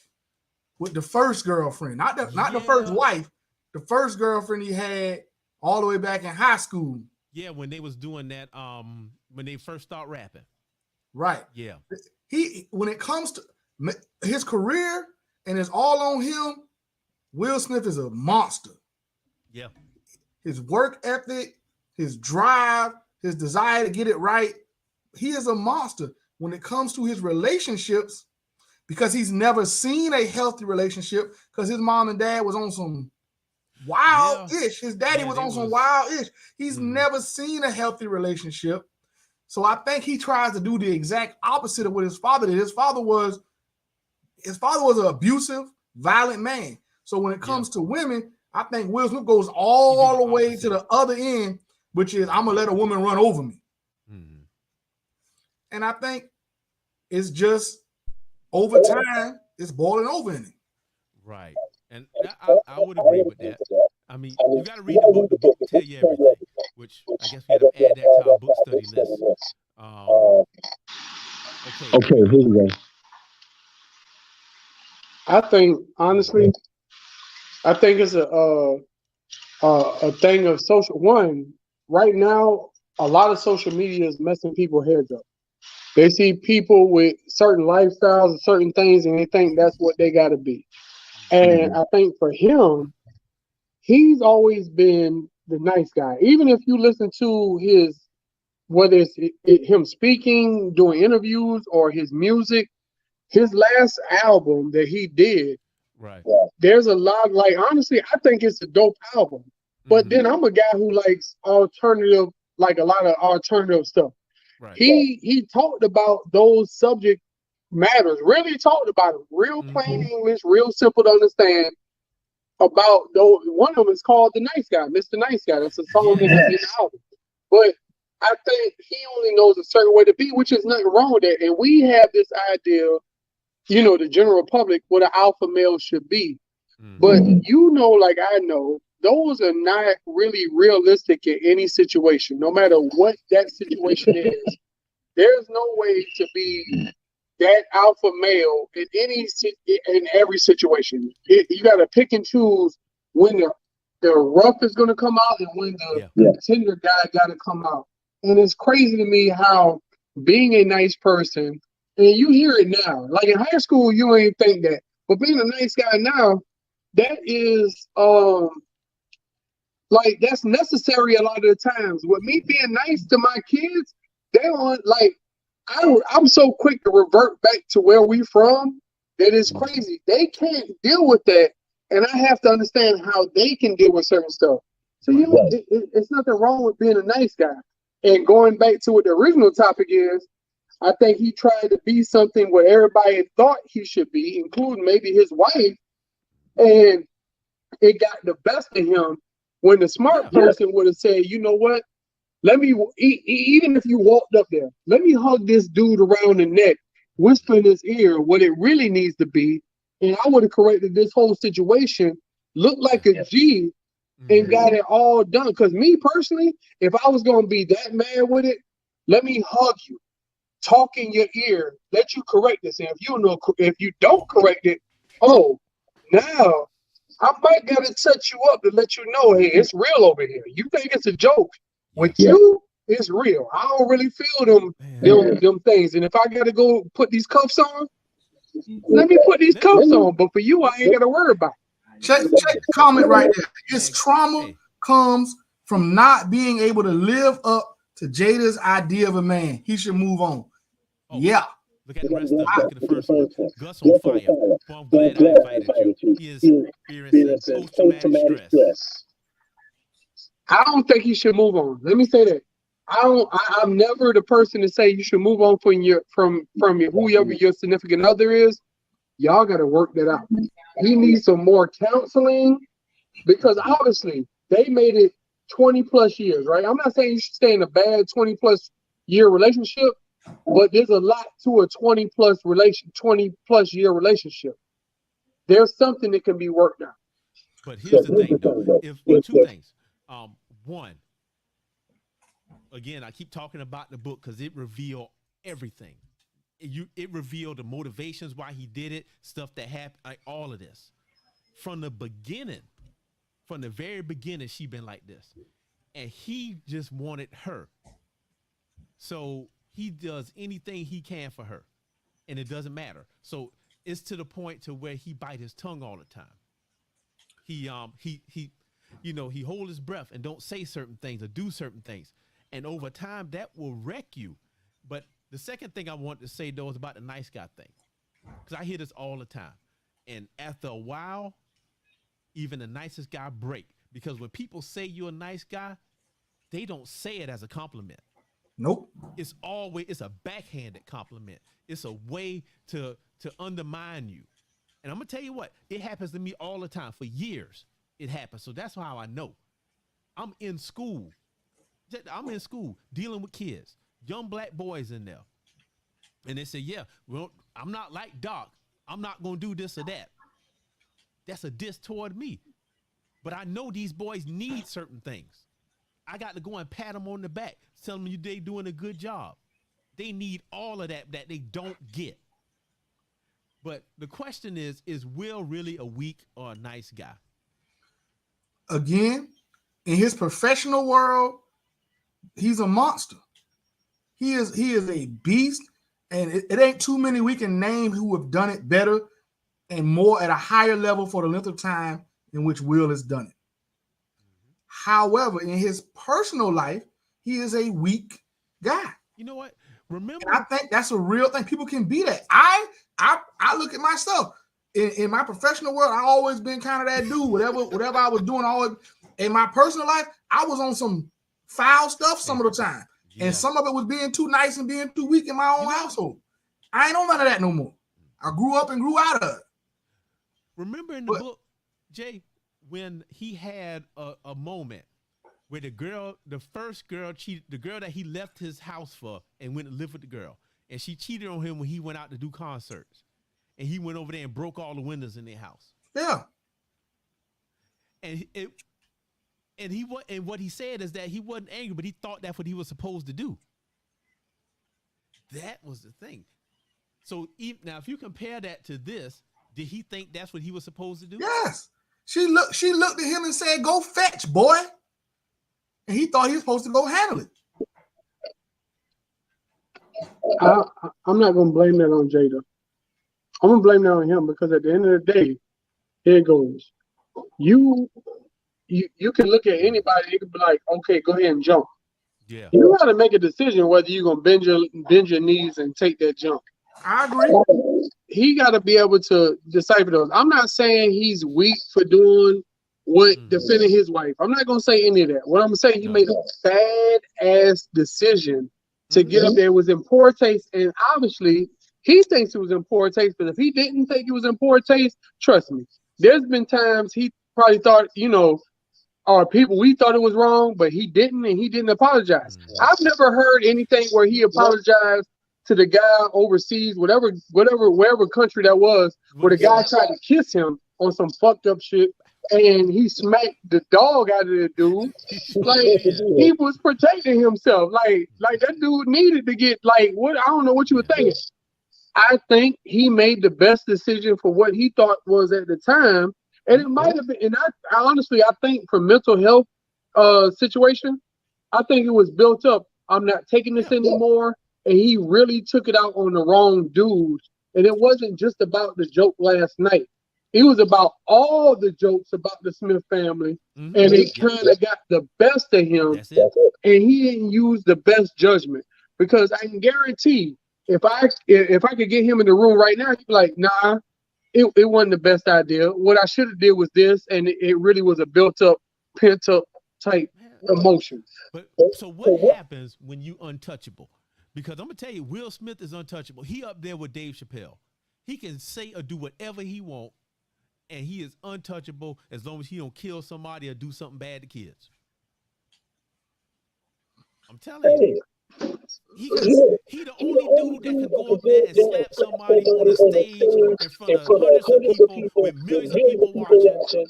with the first girlfriend, not the first wife, the first girlfriend he had all the way back in high school. Yeah, when they was doing that, when they first start rapping. Right. Yeah. When it comes to his career and it's all on him, Will Smith is a monster. Yeah. His work ethic, his drive, his desire to get it right, he is a monster. When it comes to his relationships, because he's never seen a healthy relationship, because his mom and dad was on some wild-ish. His daddy was on some wild-ish. He's never seen a healthy relationship. So I think he tries to do the exact opposite of what his father did. His father was an abusive, violent man. So when it comes to women, I think Will Smith goes all the way to the other end, which is I'm gonna let a woman run over me. And I think it's just over time, it's boiling over in it. Right. And I would agree with that. I mean, you got to read the book. The book will tell you everything, which I guess we had to add that to our book study list. Okay, here we go. I think, honestly, it's a thing of social. One, right now, a lot of social media is messing people's heads up. They see people with certain lifestyles and certain things, and they think that's what they got to be. And I think for him, he's always been the nice guy. Even if you listen to his, whether it's him speaking, doing interviews, or his music, his last album that he did, right? There's a lot, like, honestly, I think it's a dope album. But then I'm a guy who likes alternative, like a lot of alternative stuff. Right. He talked about those subject matters, really talked about it, real plain English, real simple to understand. About those, one of them is called "The Nice Guy," Mr. Nice Guy. That's a song in the album. But I think he only knows a certain way to be, which is nothing wrong with that. And we have this idea, you know, the general public, what an alpha male should be. But you know, like I know, those are not really realistic in any situation, no matter what that situation is. There's no way to be that alpha male in every situation. You got to pick and choose when the rough is going to come out and when the tender guy got to come out. And it's crazy to me how being a nice person, and you hear it now, like in high school, you ain't think that, but being a nice guy now, that is like that's necessary a lot of the times. With me being nice to my kids, they want like I'm so quick to revert back to where we from that it's crazy. They can't deal with that, and I have to understand how they can deal with certain stuff. So you know, it's nothing wrong with being a nice guy. And going back to what the original topic is, I think he tried to be something where everybody thought he should be, including maybe his wife, and it got the best of him when the smart person would have said, you know what? Let me, even if you walked up there, let me hug this dude around the neck, whisper in his ear what it really needs to be. And I would have corrected this whole situation, looked like a G, and got it all done. Because me personally, if I was going to be that mad with it, let me hug you, talk in your ear, let you correct this. And if you don't correct it, oh, now I might got to touch you up to let you know, hey, it's real over here. You think it's a joke. With you, it's real. I don't really feel them things. And if I got to go put these cuffs on, let me put these cuffs on. But for you, I ain't got to worry about it. Check the comment right there. His trauma comes from not being able to live up to Jada's idea of a man. He should move on. Yeah. Look at the rest of it. Look at the first one. Gus on fire. Well, I'm glad I invited you. He is experiencing post-traumatic stress. I don't think he should move on. Let me say that. I'm never the person to say you should move on from whoever your significant other is. Y'all got to work that out. He needs some more counseling because obviously they made it 20 plus years, right? I'm not saying you should stay in a bad 20 plus year relationship, but there's a lot to a 20 plus year relationship. There's something that can be worked out. But here's the thing, though. Two things. One, again, I keep talking about the book because it revealed everything. It revealed the motivations why he did it, stuff that happened, like all of this. From the very beginning, she been like this. And he just wanted her. So he does anything he can for her. And it doesn't matter. So it's to the point to where he bite his tongue all the time. He hold his breath and don't say certain things or do certain things. And over time, that will wreck you. But the second thing I want to say, though, is about the nice guy thing. Because I hear this all the time. And after a while, even the nicest guy break. Because when people say you're a nice guy, they don't say it as a compliment. Nope. It's a backhanded compliment. It's a way to undermine you. And I'm going to tell you what, it happens to me all the time. For years, it happens. So that's how I know. I'm in school dealing with kids, young black boys in there. And they say, yeah, well, I'm not like Doc. I'm not going to do this or that. That's a diss toward me. But I know these boys need certain things. I got to go and pat them on the back, tell them they doing a good job. They need all of that they don't get. But the question is Will really a weak or a nice guy? Again, in his professional world, he's a monster. He is a beast, and it ain't too many we can name who have done it better and more at a higher level for the length of time in which Will has done it. However, in his personal life, he is a weak guy. You know what? Remember, and I think that's a real thing. People can be that. I look at myself in my professional world. I always been kind of that dude. Whatever I was doing, always in my personal life, I was on some foul stuff some of the time, and some of it was being too nice and being too weak in my own household. I ain't on none of that no more. I grew up and grew out of it. Remember in the book, Jay, when he had a moment where the first girl cheated, the girl that he left his house for and went to live with the girl, and she cheated on him when he went out to do concerts, and he went over there and broke all the windows in their house. Yeah. And what he said is that he wasn't angry, but he thought that's what he was supposed to do. That was the thing. So now, if you compare that to this, did he think that's what he was supposed to do? Yes. She looked at him and said, "Go fetch, boy." And he thought he was supposed to go handle it. I'm not going to blame that on Jada. I'm going to blame that on him because at the end of the day, here it goes. You can look at anybody, you can be like, okay, go ahead and jump. Yeah. You got to make a decision whether you're going to bend your knees and take that jump. I agree. He got to be able to decipher those. I'm not saying he's weak for doing defending his wife. I'm not going to say any of that. What I'm going to say, he made a bad ass decision to get up there. It was in poor taste, and obviously he thinks it was in poor taste. But if he didn't think it was in poor taste, trust me, there's been times he probably thought, or people we thought it was wrong, but he didn't, and he didn't apologize. I've never heard anything where he apologized to the guy overseas, wherever country that was, where the guy tried to kiss him on some fucked up shit, and he smacked the dog out of the dude. Like, he was protecting himself. Like that dude needed to get, what? I don't know what you were thinking. I think he made the best decision for what he thought was at the time. And it might have been, and I honestly, I think for mental health situation, I think it was built up. I'm not taking this anymore. And he really took it out on the wrong dude. And it wasn't just about the joke last night. It was about all the jokes about the Smith family. And it kind of got the best of him. And he didn't use the best judgment. Because I can guarantee, if I could get him in the room right now, he'd be like, nah, it wasn't the best idea. What I should have did was this. And it really was a built-up, pent-up type emotion. But so what happens when you untouchable? Because I'm gonna tell you, Will Smith is untouchable. He up there with Dave Chappelle. He can say or do whatever he want, and he is untouchable as long as he don't kill somebody or do something bad to kids. I'm telling you, he the only dude that can go up there and slap somebody on a stage in front of hundreds of people with millions of people watching.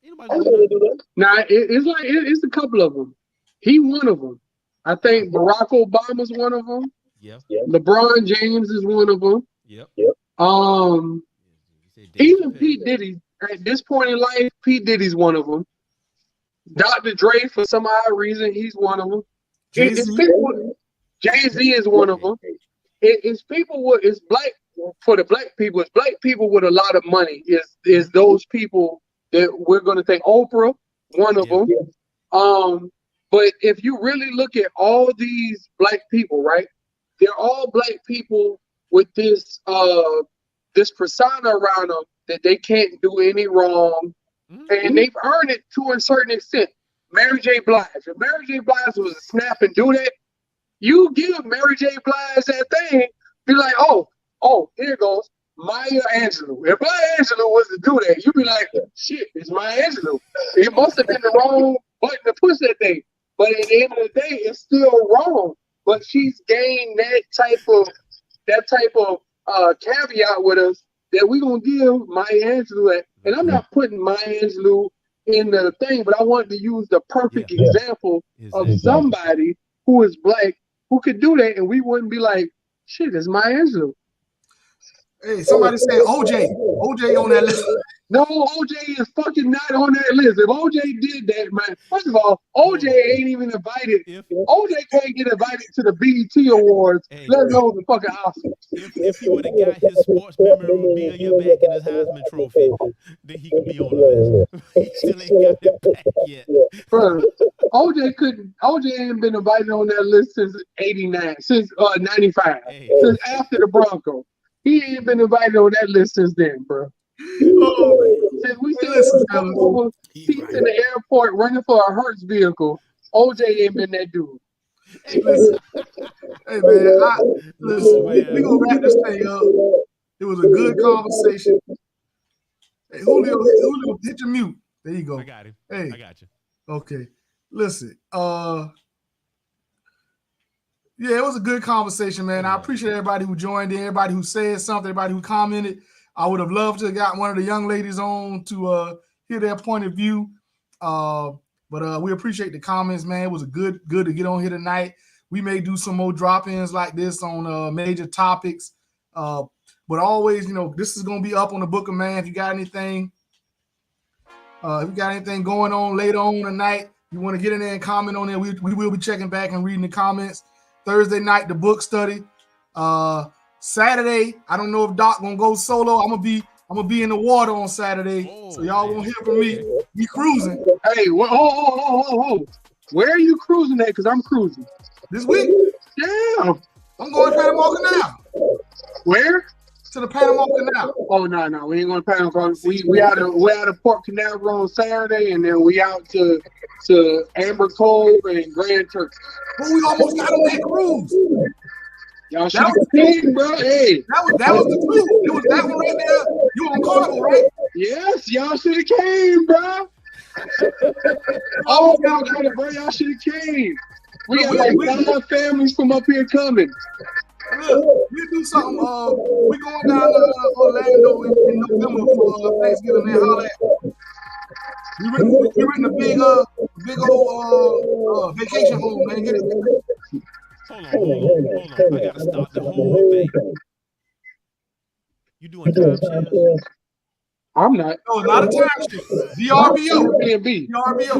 Anybody gonna do that? Nah, it's a couple of them. He one of them. I think Barack Obama's one of them. Yep. LeBron James is one of them. Yep. Even Pete Diddy, at this point in life, Pete Diddy's one of them. Dr. Dre, for some odd reason, he's one of them. Jay-Z is one of them. It's black, for the black people, it's black people with a lot of money is those people that we're going to think. Oprah, one of them. But if you really look at all these black people, right, they're all black people with this persona around them that they can't do any wrong, and they've earned it to a certain extent. Mary J. Blige. If Mary J. Blige was a snap and do that, you give Mary J. Blige that thing, be like, oh, here it goes, Maya Angelou. If Maya Angelou was to do that, you'd be like, shit, it's Maya Angelou. It must have been the wrong button to push that thing. But at the end of the day, it's still wrong. But she's gained that type of caveat with us that we're gonna give Maya Angelou that. And I'm not putting Maya Angelou in the thing, but I wanted to use the perfect example of somebody who is black who could do that, and we wouldn't be like, shit, it's Maya Angelou. Hey, somebody said OJ on that list. No, OJ is fucking not on that list. If OJ did that, man, first of all, OJ ain't even invited. OJ can't get invited to the BET Awards, let alone the fucking Oscars. If he would have got his sports memorabilia back in his Heisman Trophy, then he could be on the list. He still ain't got it back yet. Bro, OJ ain't been invited on that list since 89, since 95, since after the Broncos. He ain't been invited on that list since then, bro. Since we seen seats in the airport running for a Hertz vehicle, OJ ain't been that dude. Hey, listen. Hey, man, we gonna wrap this thing up. It was a good conversation. Hey, Julio, hit your mute. There you go. I got him. Hey, I got you. Okay. Listen, yeah, it was a good conversation, man. I appreciate everybody who joined in, everybody who said something, everybody who commented. I would have loved to have got one of the young ladies on to hear their point of view. But we appreciate the comments, man. It was good to get on here tonight. We may do some more drop-ins like this on major topics. But always, this is going to be up on the Book of Man. If you got anything, going on later on tonight, you want to get in there and comment on it, we will be checking back and reading the comments. Thursday night, the book study. Saturday, I don't know if Doc gonna go solo. I'm gonna be in the water on Saturday, so y'all won't hear from me. Be cruising. Hey, where are you cruising at? Because I'm cruising this week. Yeah, I'm going to Panama now. Where? to the Panama Canal. Oh no, we ain't going to Panama. We out of Port Canaveral on Saturday, and then we out to Amber Cove and Grand Turk. But we almost got on that cruise. Y'all should have came, bro. Hey, that was the cruise. It was that one right there. You on Carnival, right? Yes, y'all should have came, bro. Oh, bro, y'all should have came. We got like 5 families from up here coming. Look, we do something. We going down to Orlando in November for Thanksgiving. Man, holla at. We renting a big old vacation home, man. Get it. Hold on. I gotta stop the whole thing. You doing timeshares? I'm not. No, it's not a timeshare. VRBO. Airbnb. VRBO.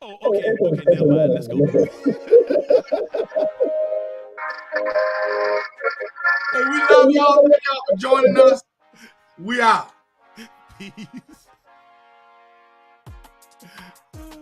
Oh, okay, never mind. Let's go. Hey, we love y'all. Thank y'all for joining us. We out. Peace.